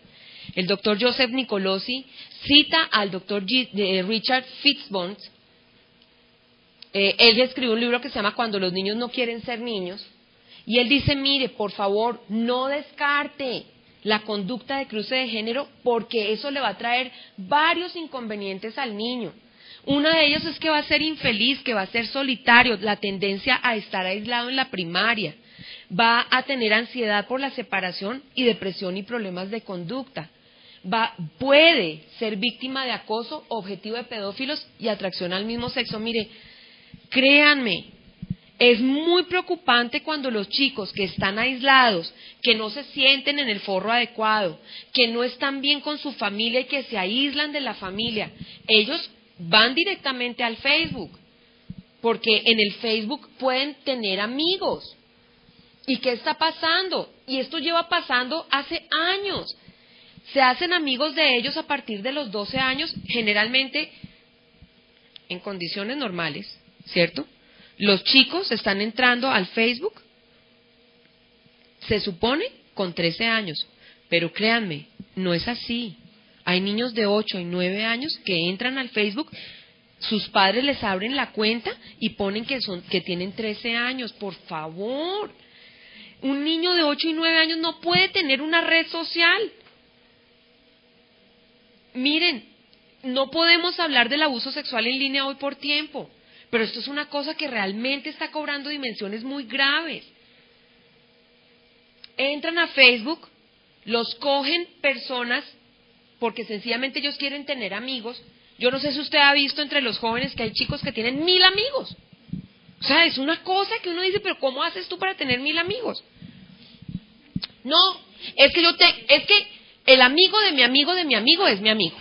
El doctor Joseph Nicolosi cita al doctor Richard Fitzbond. Él escribió un libro que se llama Cuando los niños no quieren ser niños, y él dice, mire, por favor, no descarte la conducta de cruce de género, porque eso le va a traer varios inconvenientes al niño. Uno de ellos es que va a ser infeliz, que va a ser solitario, la tendencia a estar aislado en la primaria, va a tener ansiedad por la separación y depresión y problemas de conducta, puede ser víctima de acoso, objetivo de pedófilos y atracción al mismo sexo. Mire, créanme, es muy preocupante cuando los chicos que están aislados, que no se sienten en el forro adecuado, que no están bien con su familia y que se aíslan de la familia, ellos van directamente al Facebook, porque en el Facebook pueden tener amigos. ¿Y qué está pasando? Y esto lleva pasando hace años. Se hacen amigos de ellos a partir de los 12 años, generalmente en condiciones normales, ¿cierto? Los chicos están entrando al Facebook, se supone, con 13 años, pero créanme, no es así. Hay niños de 8 y 9 años que entran al Facebook, sus padres les abren la cuenta y ponen que tienen 13 años. Por favor, un niño de 8 y 9 años no puede tener una red social. Miren, no podemos hablar del abuso sexual en línea hoy por tiempo, pero esto es una cosa que realmente está cobrando dimensiones muy graves. Entran a Facebook, los cogen personas porque sencillamente ellos quieren tener amigos. Yo no sé si usted ha visto entre los jóvenes que hay chicos que tienen 1000 amigos. O sea, es una cosa que uno dice, pero ¿cómo haces tú para tener 1000 amigos? No, es que el amigo de mi amigo es mi amigo.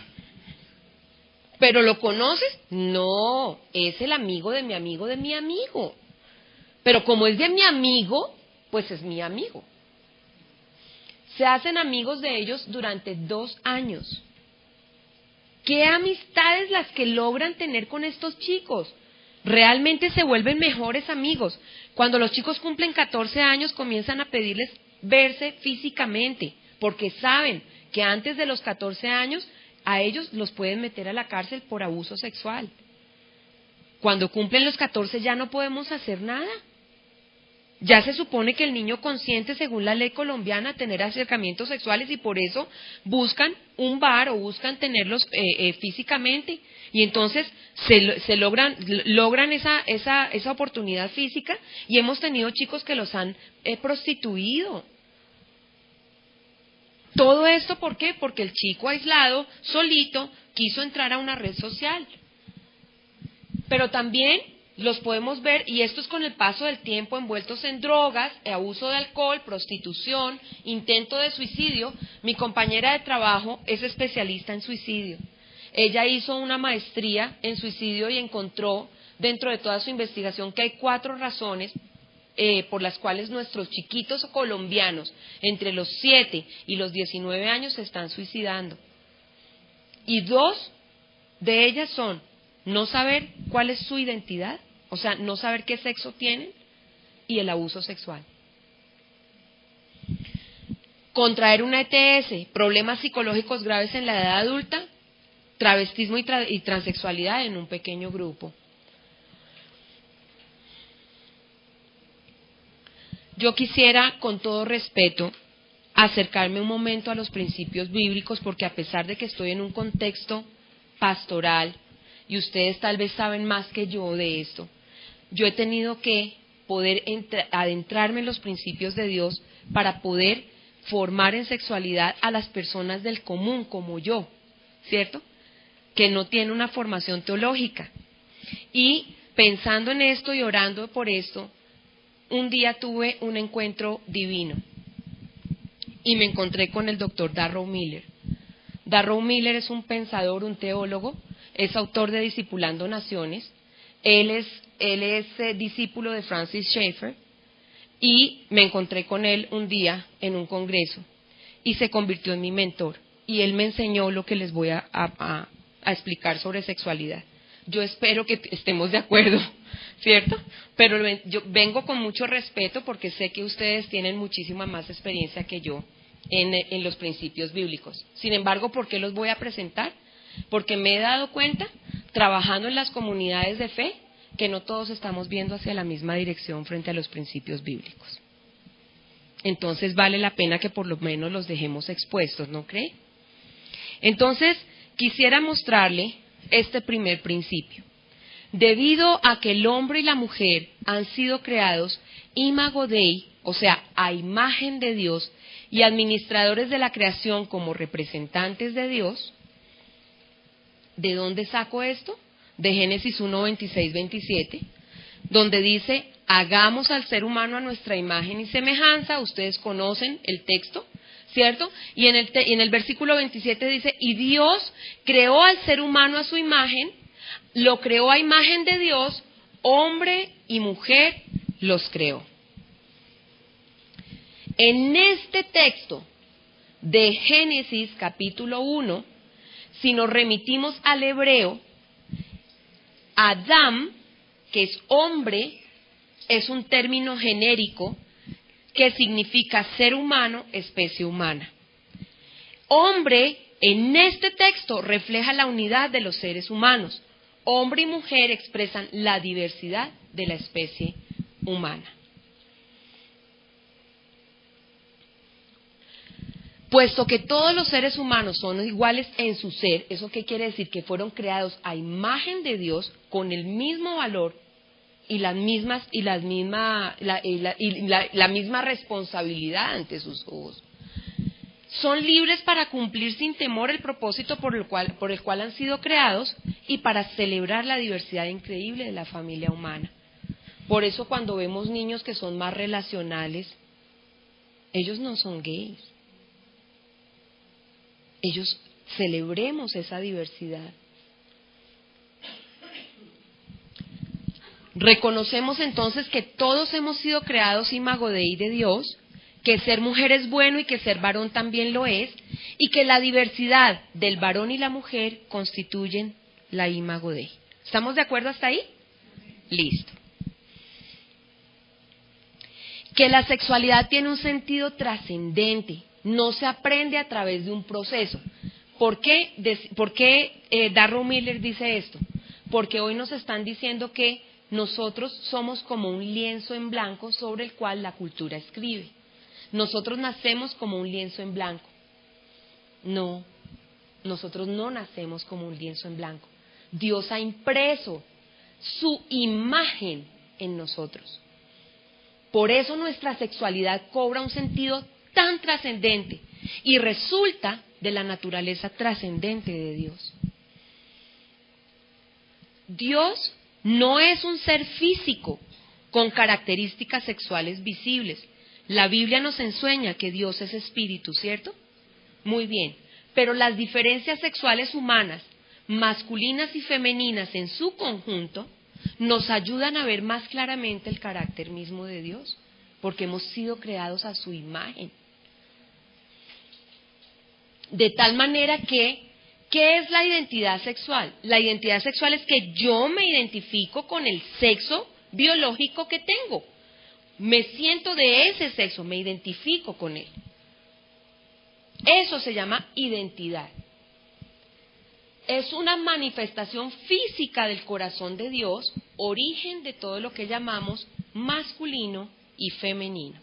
¿Pero lo conoces? No, es el amigo de mi amigo de mi amigo. Pero como es de mi amigo, pues es mi amigo. Se hacen amigos de ellos durante 2 años. ¿Qué amistades las que logran tener con estos chicos? Realmente se vuelven mejores amigos. Cuando los chicos cumplen 14 años comienzan a pedirles verse físicamente, porque saben que antes de los 14 años a ellos los pueden meter a la cárcel por abuso sexual. Cuando cumplen los 14 ya no podemos hacer nada. Ya se supone que el niño consciente, según la ley colombiana, tener acercamientos sexuales, y por eso buscan un bar o buscan tenerlos físicamente, y entonces se logran esa oportunidad física, y hemos tenido chicos que los han prostituido. Todo esto, ¿por qué? Porque el chico aislado, solito, quiso entrar a una red social. Pero también los podemos ver, y esto es con el paso del tiempo, envueltos en drogas, abuso de alcohol, prostitución, intento de suicidio. Mi compañera de trabajo es especialista en suicidio. Ella hizo una maestría en suicidio y encontró dentro de toda su investigación que hay 4 razones por las cuales nuestros chiquitos colombianos entre los 7 y los 19 años se están suicidando. Y 2 de ellas son no saber cuál es su identidad, o sea, no saber qué sexo tienen, y el abuso sexual. Contraer una ETS, problemas psicológicos graves en la edad adulta, travestismo y transexualidad en un pequeño grupo. Yo quisiera, con todo respeto, acercarme un momento a los principios bíblicos, porque a pesar de que estoy en un contexto pastoral, y ustedes tal vez saben más que yo de esto, yo he tenido que poder adentrarme en los principios de Dios para poder formar en sexualidad a las personas del común como yo, ¿cierto? Que no tienen una formación teológica. Y pensando en esto y orando por esto, un día tuve un encuentro divino y me encontré con el doctor Darrow Miller. Darrow Miller es un pensador, un teólogo, es autor de Discipulando Naciones. Él es discípulo de Francis Schaeffer, y me encontré con él un día en un congreso y se convirtió en mi mentor, y él me enseñó lo que les voy a explicar sobre sexualidad. Yo espero que estemos de acuerdo, ¿cierto? Pero yo vengo con mucho respeto porque sé que ustedes tienen muchísima más experiencia que yo en los principios bíblicos. Sin embargo, ¿por qué los voy a presentar? Porque me he dado cuenta, trabajando en las comunidades de fe, que no todos estamos viendo hacia la misma dirección frente a los principios bíblicos. Entonces vale la pena que por lo menos los dejemos expuestos, ¿no cree? Entonces, quisiera mostrarle este primer principio. Debido a que el hombre y la mujer han sido creados imago Dei, o sea, a imagen de Dios, y administradores de la creación como representantes de Dios, ¿de dónde saco esto? De Génesis 1, 26, 27, donde dice, hagamos al ser humano a nuestra imagen y semejanza. Ustedes conocen el texto, ¿cierto? Y en el versículo 27 dice, y Dios creó al ser humano a su imagen, lo creó a imagen de Dios, hombre y mujer los creó. En este texto de Génesis capítulo 1, si nos remitimos al hebreo, Adam, que es hombre, es un término genérico que significa ser humano, especie humana. Hombre, en este texto, refleja la unidad de los seres humanos. Hombre y mujer expresan la diversidad de la especie humana. Puesto que todos los seres humanos son iguales en su ser, ¿eso qué quiere decir? Que fueron creados a imagen de Dios con el mismo valor y la misma responsabilidad ante sus ojos. Son libres para cumplir sin temor el propósito por el cual han sido creados y para celebrar la diversidad increíble de la familia humana. Por eso cuando vemos niños que son más relacionales, ellos no son gays. Ellos celebremos esa diversidad. Reconocemos entonces que todos hemos sido creados imago Dei de Dios, que ser mujer es bueno y que ser varón también lo es, y que la diversidad del varón y la mujer constituyen la imago Dei. ¿Estamos de acuerdo hasta ahí? Listo. Que la sexualidad tiene un sentido trascendente. No se aprende a través de un proceso. ¿Por qué Darrow Miller dice esto? Porque hoy nos están diciendo que nosotros somos como un lienzo en blanco sobre el cual la cultura escribe. Nosotros nacemos como un lienzo en blanco. No, nosotros no nacemos como un lienzo en blanco. Dios ha impreso su imagen en nosotros. Por eso nuestra sexualidad cobra un sentido tan trascendente y resulta de la naturaleza trascendente de Dios. Dios No es un ser físico con características sexuales visibles. La Biblia nos enseña que Dios es espíritu, ¿cierto? Muy bien. Pero las diferencias sexuales humanas, masculinas y femeninas en su conjunto, nos ayudan a ver más claramente el carácter mismo de Dios, porque hemos sido creados a su imagen. De tal manera que, ¿qué es la identidad sexual? La identidad sexual es que yo me identifico con el sexo biológico que tengo. Me siento de ese sexo, me identifico con él. Eso se llama identidad. Es una manifestación física del corazón de Dios, origen de todo lo que llamamos masculino y femenino.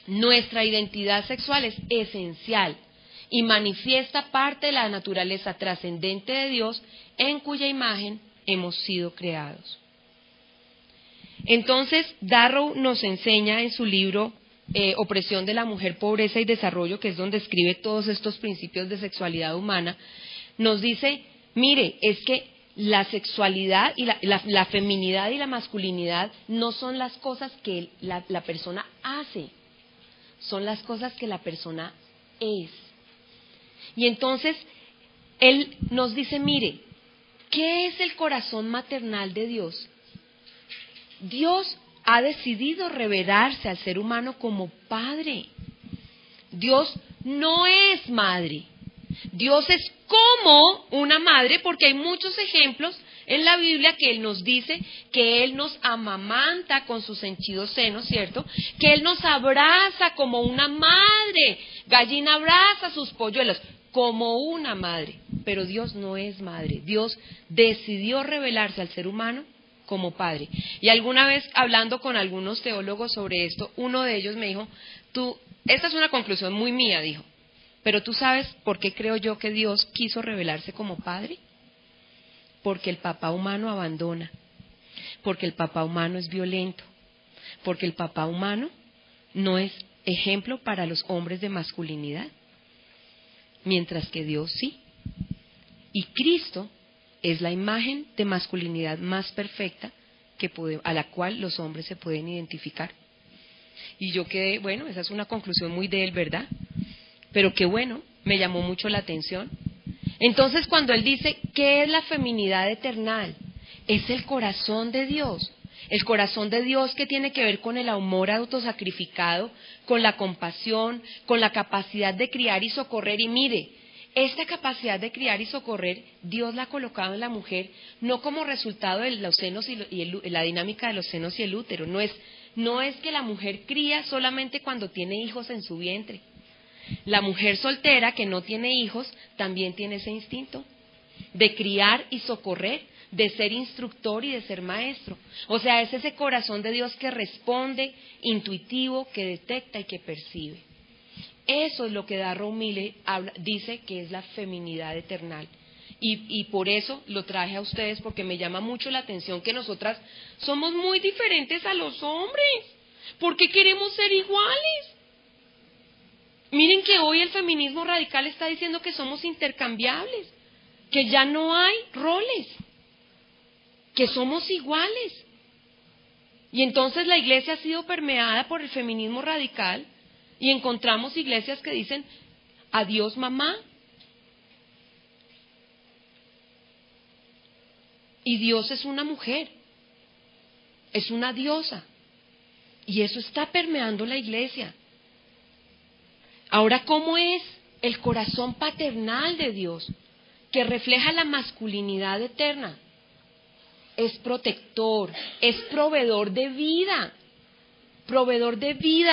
Nuestra identidad sexual es esencial y manifiesta parte de la naturaleza trascendente de Dios en cuya imagen hemos sido creados. Entonces, Darrow nos enseña en su libro Opresión de la Mujer, Pobreza y Desarrollo, que es donde escribe todos estos principios de sexualidad humana, nos dice, mire, es que la sexualidad y la feminidad y la masculinidad no son las cosas que la persona hace, son las cosas que la persona es. Y entonces, él nos dice, mire, ¿qué es el corazón maternal de Dios? Dios ha decidido revelarse al ser humano como padre. Dios no es madre. Dios es como una madre, porque hay muchos ejemplos en la Biblia que Él nos dice que Él nos amamanta con sus henchidos senos, ¿cierto? Que Él nos abraza como una madre. Gallina abraza a sus polluelos como una madre. Pero Dios no es madre. Dios decidió revelarse al ser humano como padre. Y alguna vez hablando con algunos teólogos sobre esto, uno de ellos me dijo, esta es una conclusión muy mía, dijo, pero ¿tú sabes por qué creo yo que Dios quiso revelarse como padre? Porque el papá humano abandona, porque el papá humano es violento, porque el papá humano no es ejemplo para los hombres de masculinidad, mientras que Dios sí. Y Cristo es la imagen de masculinidad más perfecta a la cual los hombres se pueden identificar. Y yo quedé, bueno, esa es una conclusión muy de él, ¿verdad? Pero qué bueno, me llamó mucho la atención. Entonces, cuando él dice, ¿qué es la feminidad eternal? Es el corazón de Dios. El corazón de Dios que tiene que ver con el amor autosacrificado, con la compasión, con la capacidad de criar y socorrer. Y mire, esta capacidad de criar y socorrer, Dios la ha colocado en la mujer, no como resultado de los senos y la dinámica de los senos y el útero. No es que la mujer cría solamente cuando tiene hijos en su vientre. La mujer soltera que no tiene hijos también tiene ese instinto de criar y socorrer, de ser instructor y de ser maestro. O sea, es ese corazón de Dios que responde, intuitivo, que detecta y que percibe. Eso es lo que Darrow Miller dice que es la feminidad eternal. Y por eso lo traje a ustedes, porque me llama mucho la atención que nosotras somos muy diferentes a los hombres. ¿Por qué queremos ser iguales? Miren que hoy el feminismo radical está diciendo que somos intercambiables, que ya no hay roles, que somos iguales. Y entonces la iglesia ha sido permeada por el feminismo radical y encontramos iglesias que dicen, adiós mamá. Y Dios es una mujer, es una diosa. Y eso está permeando la iglesia. Ahora, ¿cómo es el corazón paternal de Dios, que refleja la masculinidad eterna? Es protector, es proveedor de vida,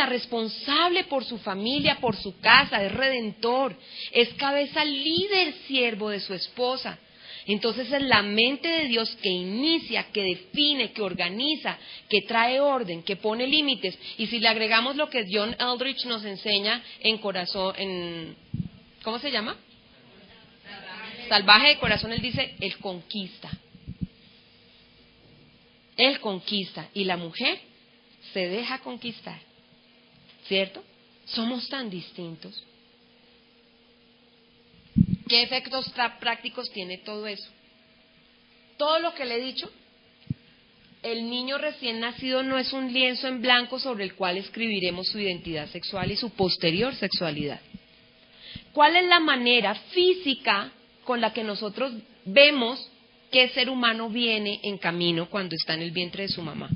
responsable por su familia, por su casa, es redentor, es cabeza líder, siervo de su esposa. Entonces es la mente de Dios que inicia, que define, que organiza, que trae orden, que pone límites. Y si le agregamos lo que John Eldridge nos enseña en corazón, ¿cómo se llama? Salvaje de corazón, él dice, él conquista. Él conquista y la mujer se deja conquistar, ¿cierto? Somos tan distintos. ¿Qué efectos prácticos tiene todo eso? todo lo que le he dicho, el niño recién nacido no es un lienzo en blanco sobre el cual escribiremos su identidad sexual y su posterior sexualidad. ¿Cuál es la manera física con la que nosotros vemos qué ser humano viene en camino cuando está en el vientre de su mamá?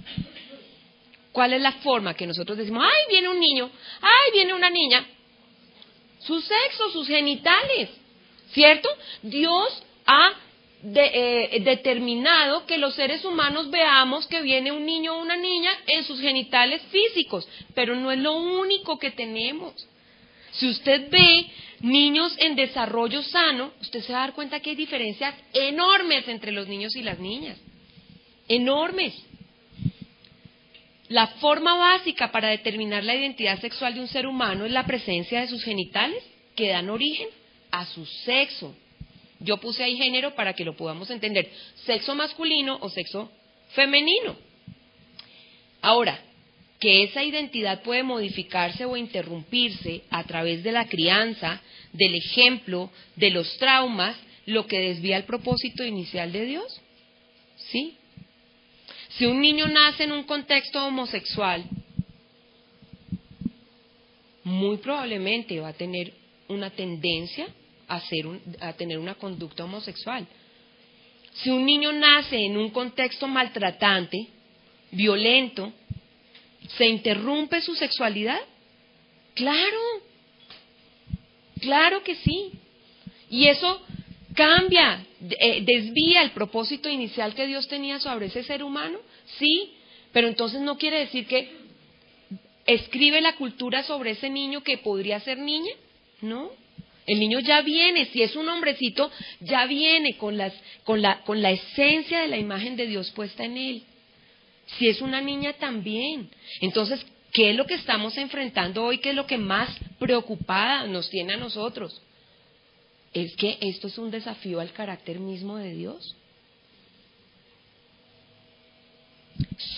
¿Cuál es la forma que nosotros decimos, ay, viene un niño, ay, viene una niña? Su sexo, sus genitales, ¿cierto? Dios ha determinado que los seres humanos veamos que viene un niño o una niña en sus genitales físicos, pero no es lo único que tenemos. Si usted ve niños en desarrollo sano, usted se va a dar cuenta que hay diferencias enormes entre los niños y las niñas, enormes. La forma básica para determinar la identidad sexual de un ser humano es la presencia de sus genitales que dan origen a su sexo. Yo puse ahí género para que lo podamos entender, sexo masculino o sexo femenino. Ahora, que esa identidad puede modificarse o interrumpirse a través de la crianza, del ejemplo, de los traumas, lo que desvía el propósito inicial de Dios. ¿Sí? Si un niño nace en un contexto homosexual, muy probablemente va a tener una tendencia a tener una conducta homosexual. Si un niño nace en un contexto maltratante, violento, ¿se interrumpe su sexualidad? Claro, claro que sí. Y eso cambia, desvía el propósito inicial que Dios tenía sobre ese ser humano, sí, pero entonces no quiere decir que escribe la cultura sobre ese niño que podría ser niña, ¿no? El niño ya viene, si es un hombrecito, ya viene con la esencia de la imagen de Dios puesta en él. Si es una niña también. Entonces, ¿qué es lo que estamos enfrentando hoy? ¿Qué es lo que más preocupada nos tiene a nosotros? Es que esto es un desafío al carácter mismo de Dios.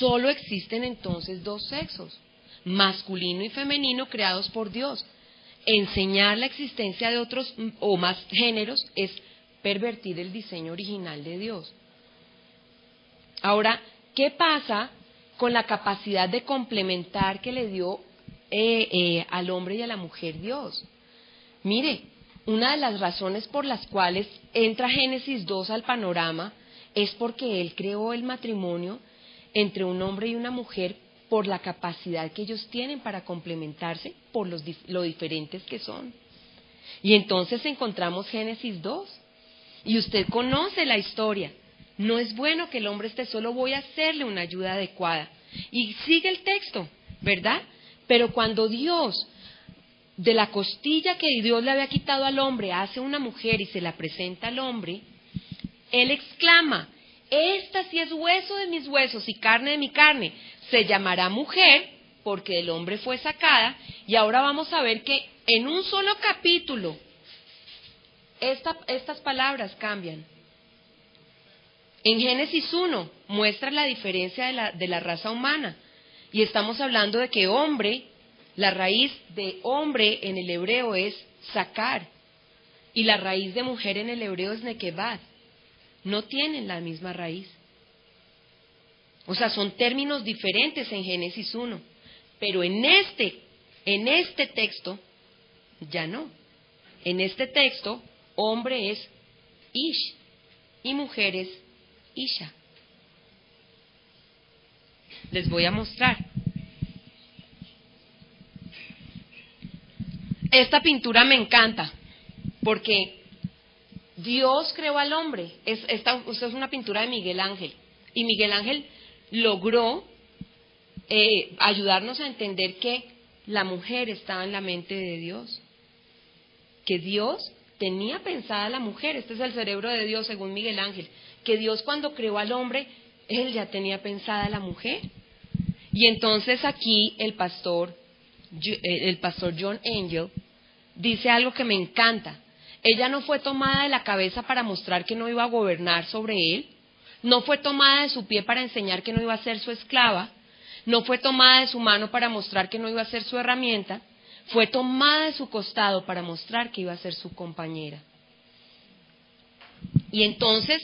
Solo existen entonces dos sexos, masculino y femenino, creados por Dios. Enseñar la existencia de otros o más géneros es pervertir el diseño original de Dios. Ahora, ¿qué pasa con la capacidad de complementar que le dio al hombre y a la mujer Dios? Mire, una de las razones por las cuales entra Génesis 2 al panorama es porque Él creó el matrimonio entre un hombre y una mujer por la capacidad que ellos tienen para complementarse, por lo diferentes que son. Y entonces encontramos Génesis 2, y usted conoce la historia. No es bueno que el hombre esté solo, voy a hacerle una ayuda adecuada. Y sigue el texto, ¿verdad? Pero cuando Dios, de la costilla que Dios le había quitado al hombre, hace una mujer y se la presenta al hombre, Él exclama, esta sí es hueso de mis huesos y carne de mi carne, se llamará mujer porque del hombre fue sacada. Y ahora vamos a ver que en un solo capítulo estas palabras cambian. En Génesis 1 muestra la diferencia de la raza humana y estamos hablando de que hombre, la raíz de hombre en el hebreo es sacar y la raíz de mujer en el hebreo es nekevad. No tienen la misma raíz. O sea, son términos diferentes en Génesis 1, pero en este texto ya no. En este texto, hombre es ish y mujer es isha. Les voy a mostrar. Esta pintura me encanta porque Dios creó al hombre. Esta es una pintura de Miguel Ángel y Miguel Ángel logró ayudarnos a entender que la mujer estaba en la mente de Dios, que Dios tenía pensada a la mujer. Este es el cerebro de Dios según Miguel Ángel, que Dios cuando creó al hombre, Él ya tenía pensada a la mujer. Y entonces aquí el pastor John Angel dice algo que me encanta. Ella no fue tomada de la cabeza para mostrar que no iba a gobernar sobre él, no fue tomada de su pie para enseñar que no iba a ser su esclava, no fue tomada de su mano para mostrar que no iba a ser su herramienta, fue tomada de su costado para mostrar que iba a ser su compañera. Y entonces,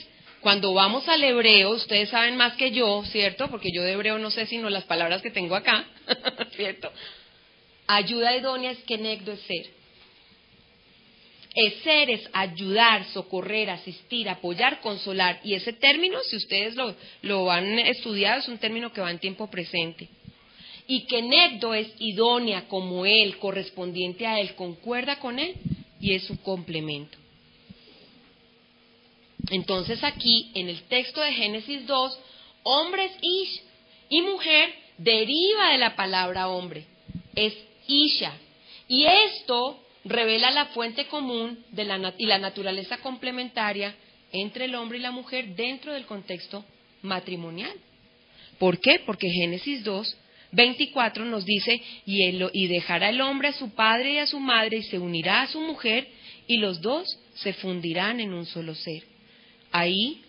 Cuando vamos al hebreo, ustedes saben más que yo, ¿cierto? Porque yo de hebreo no sé sino las palabras que tengo acá, ¿cierto? Ayuda idónea es kenegdo es ser. Ser es ayudar, socorrer, asistir, apoyar, consolar. Y ese término, si ustedes lo han estudiado, es un término que va en tiempo presente. Y kenegdo es idónea, como él, correspondiente a él, concuerda con él, y es su complemento. Entonces aquí, en el texto de Génesis 2, hombres ish y mujer deriva de la palabra hombre, es isha. Y esto revela la fuente común y la naturaleza complementaria entre el hombre y la mujer dentro del contexto matrimonial. ¿Por qué? Porque Génesis 2, 24 nos dice, y dejará el hombre a su padre y a su madre y se unirá a su mujer y los dos se fundirán en un solo ser. Ahí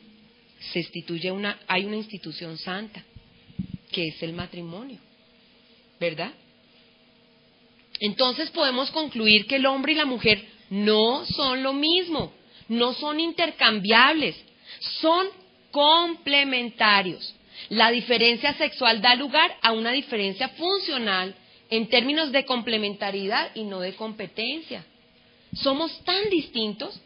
se hay una institución santa, que es el matrimonio, ¿verdad? Entonces podemos concluir que el hombre y la mujer no son lo mismo, no son intercambiables, son complementarios. La diferencia sexual da lugar a una diferencia funcional en términos de complementariedad y no de competencia. Somos tan distintos.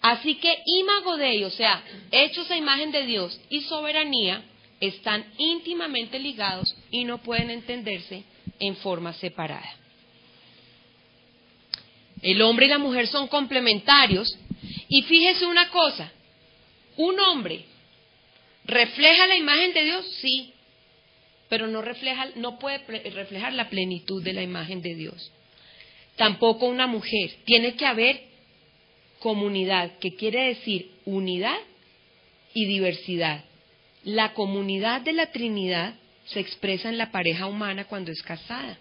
Así que imago Dei, o sea, hechos a imagen de Dios y soberanía, están íntimamente ligados y no pueden entenderse en forma separada. El hombre y la mujer son complementarios y fíjese una cosa, un hombre refleja la imagen de Dios, sí, pero no puede reflejar la plenitud de la imagen de Dios. Tampoco una mujer, tiene que haber comunidad, que quiere decir unidad y diversidad. La comunidad de la Trinidad se expresa en la pareja humana cuando es casada,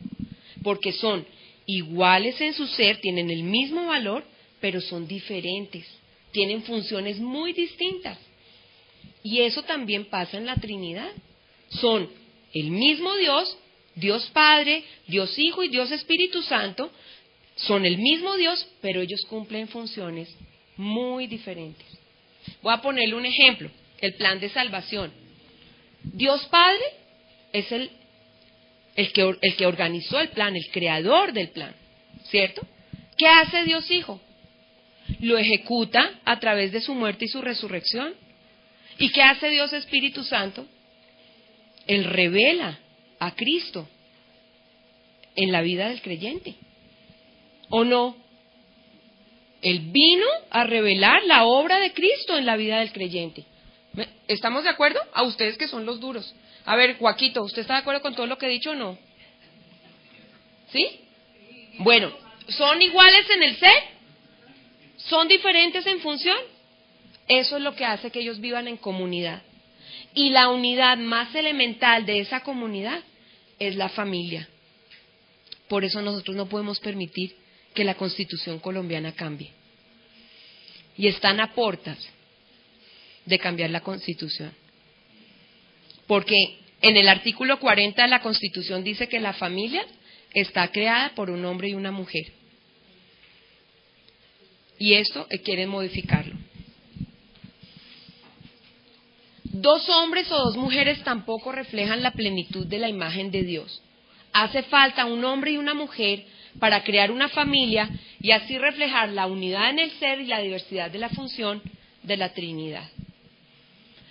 porque son iguales en su ser, tienen el mismo valor, pero son diferentes, tienen funciones muy distintas. Y eso también pasa en la Trinidad. Son el mismo Dios, Dios Padre, Dios Hijo y Dios Espíritu Santo, son el mismo Dios, pero ellos cumplen funciones muy diferentes. Voy a ponerle un ejemplo, el plan de salvación. Dios Padre es el que organizó el plan, el creador del plan, ¿cierto? ¿Qué hace Dios Hijo? Lo ejecuta a través de su muerte y su resurrección. ¿Y qué hace Dios Espíritu Santo? Él revela a Cristo en la vida del creyente. ¿O no? Él vino a revelar la obra de Cristo en la vida del creyente. ¿Estamos de acuerdo? A ustedes que son los duros. A ver, Joaquito, ¿usted está de acuerdo con todo lo que he dicho o no? ¿Sí? Bueno, ¿son iguales en el ser? ¿Son diferentes en función? Eso es lo que hace que ellos vivan en comunidad. Y la unidad más elemental de esa comunidad es la familia. Por eso nosotros no podemos permitir que la Constitución colombiana cambie. Y están a puertas de cambiar la Constitución. Porque en el artículo 40 de la Constitución dice que la familia está creada por un hombre y una mujer. Y esto quieren modificarlo. Dos hombres o dos mujeres tampoco reflejan la plenitud de la imagen de Dios. Hace falta un hombre y una mujer para crear una familia y así reflejar la unidad en el ser y la diversidad de la función de la Trinidad.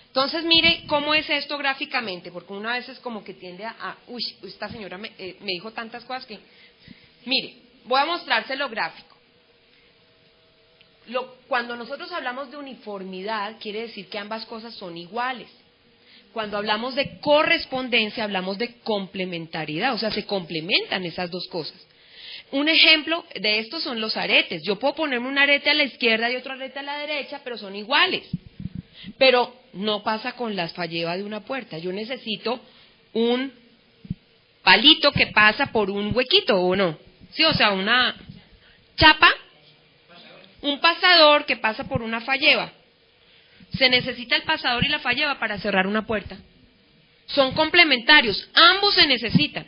Entonces mire cómo es esto gráficamente, porque una vez es como que tiende esta señora me dijo tantas cosas que... Mire, voy a mostrárselo gráfico. Cuando nosotros hablamos de uniformidad, quiere decir que ambas cosas son iguales. Cuando hablamos de correspondencia, hablamos de complementariedad, o sea, se complementan esas dos cosas. Un ejemplo de esto son los aretes. Yo puedo ponerme un arete a la izquierda y otro arete a la derecha, pero son iguales. Pero no pasa con las fallebas de una puerta. Yo necesito un palito que pasa por un huequito, ¿o no? Sí, o sea, una chapa, un pasador que pasa por una falleba. Se necesita el pasador y la falleba para cerrar una puerta. Son complementarios, ambos se necesitan.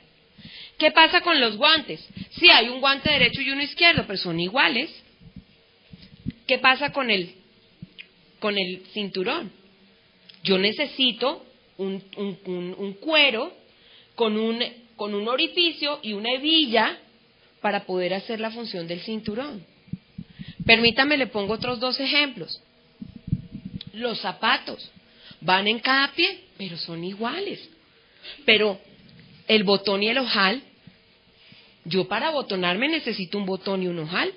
¿Qué pasa con los guantes? Sí, hay un guante derecho y uno izquierdo, pero son iguales. ¿Qué pasa con el cinturón? Yo necesito un cuero con un orificio y una hebilla para poder hacer la función del cinturón. Permítame, le pongo otros 2 ejemplos. Los zapatos van en cada pie, pero son iguales. Pero el botón y el ojal, yo para botonarme necesito un botón y un ojal.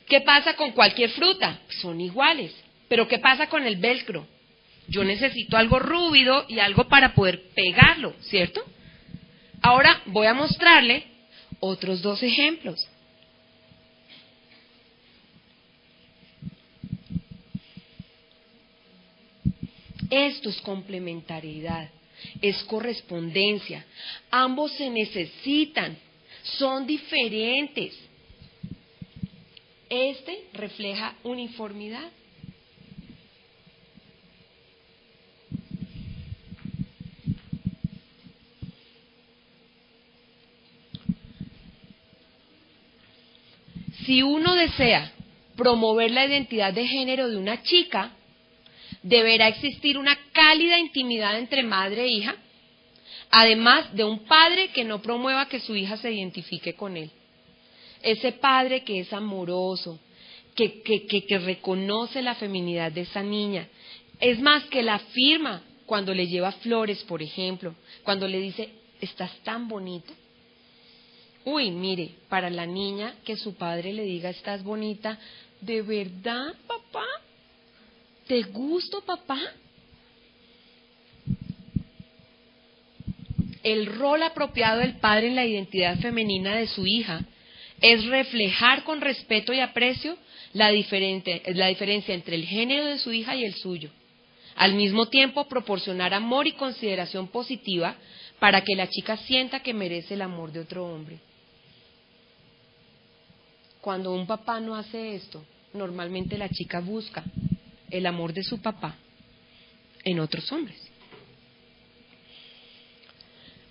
¿Qué pasa con cualquier fruta? Son iguales. Pero ¿qué pasa con el velcro? Yo necesito algo rúvido y algo para poder pegarlo, ¿cierto? Ahora voy a mostrarle otros 2 ejemplos. Esto es complementariedad, es correspondencia. Ambos se necesitan, son diferentes. Este refleja uniformidad. Si uno desea promover la identidad de género de una chica, deberá existir una cálida intimidad entre madre e hija, además de un padre que no promueva que su hija se identifique con él. Ese padre que es amoroso, que reconoce la feminidad de esa niña, es más, que la afirma cuando le lleva flores, por ejemplo, cuando le dice, estás tan bonita. Uy, mire, para la niña que su padre le diga, estás bonita, ¿de verdad, papá? ¿Te gusto, papá? El rol apropiado del padre en la identidad femenina de su hija es reflejar con respeto y aprecio la diferencia entre el género de su hija y el suyo. Al mismo tiempo, proporcionar amor y consideración positiva para que la chica sienta que merece el amor de otro hombre. Cuando un papá no hace esto, normalmente la chica busca el amor de su papá en otros hombres.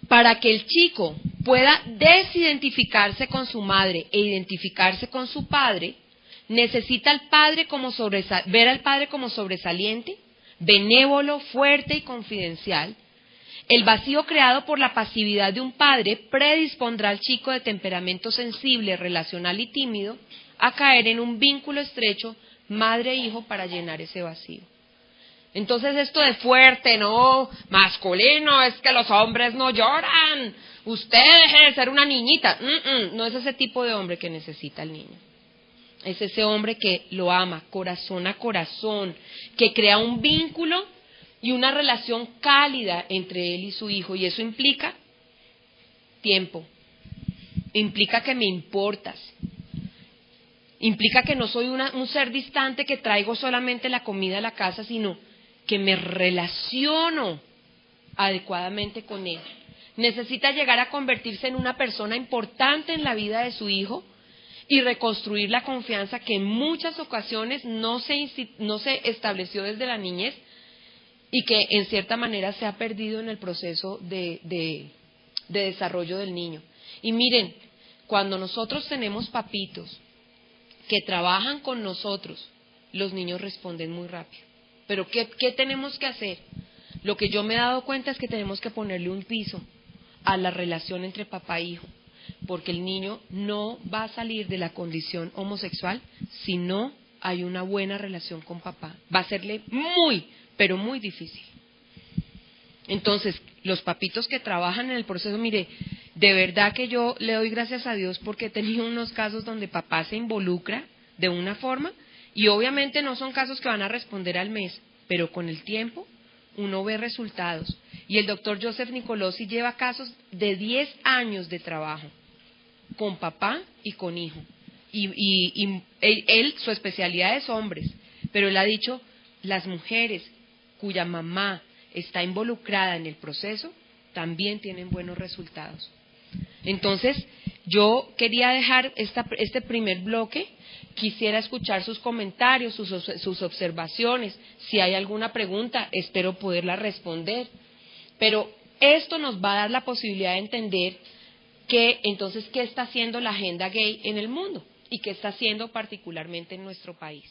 Para que el chico pueda desidentificarse con su madre e identificarse con su padre, necesita ver al padre como sobresaliente, benévolo, fuerte y confidencial. El vacío creado por la pasividad de un padre predispondrá al chico de temperamento sensible, relacional y tímido a caer en un vínculo estrecho madre-hijo para llenar ese vacío. Entonces esto de fuerte, no, masculino, es que los hombres no lloran, usted deje de ser una niñita. No es ese tipo de hombre que necesita el niño. Es ese hombre que lo ama corazón a corazón, que crea un vínculo y una relación cálida entre él y su hijo, y eso implica tiempo, implica que me importas, implica que no soy un ser distante que traigo solamente la comida a la casa, sino que me relaciono adecuadamente con él. Necesita llegar a convertirse en una persona importante en la vida de su hijo y reconstruir la confianza que en muchas ocasiones no se estableció desde la niñez y que en cierta manera se ha perdido en el proceso de desarrollo del niño. Y miren, cuando nosotros tenemos papitos que trabajan con nosotros, los niños responden muy rápido. Pero ¿qué tenemos que hacer? Lo que yo me he dado cuenta es que tenemos que ponerle un piso a la relación entre papá e hijo, porque el niño no va a salir de la condición homosexual si no hay una buena relación con papá. Va a serle muy, pero muy difícil. Entonces, los papitos que trabajan en el proceso, mire, de verdad que yo le doy gracias a Dios porque he tenido unos casos donde papá se involucra de una forma y obviamente no son casos que van a responder al mes, pero con el tiempo uno ve resultados. Y el doctor Joseph Nicolosi lleva casos de 10 años de trabajo con papá y con hijo. Y él, su especialidad es hombres, pero él ha dicho, las mujeres cuya mamá está involucrada en el proceso también tienen buenos resultados. Entonces, yo quería dejar este primer bloque. Quisiera escuchar sus comentarios, sus observaciones. Si hay alguna pregunta, espero poderla responder. Pero esto nos va a dar la posibilidad de entender qué está haciendo la agenda gay en el mundo y qué está haciendo particularmente en nuestro país.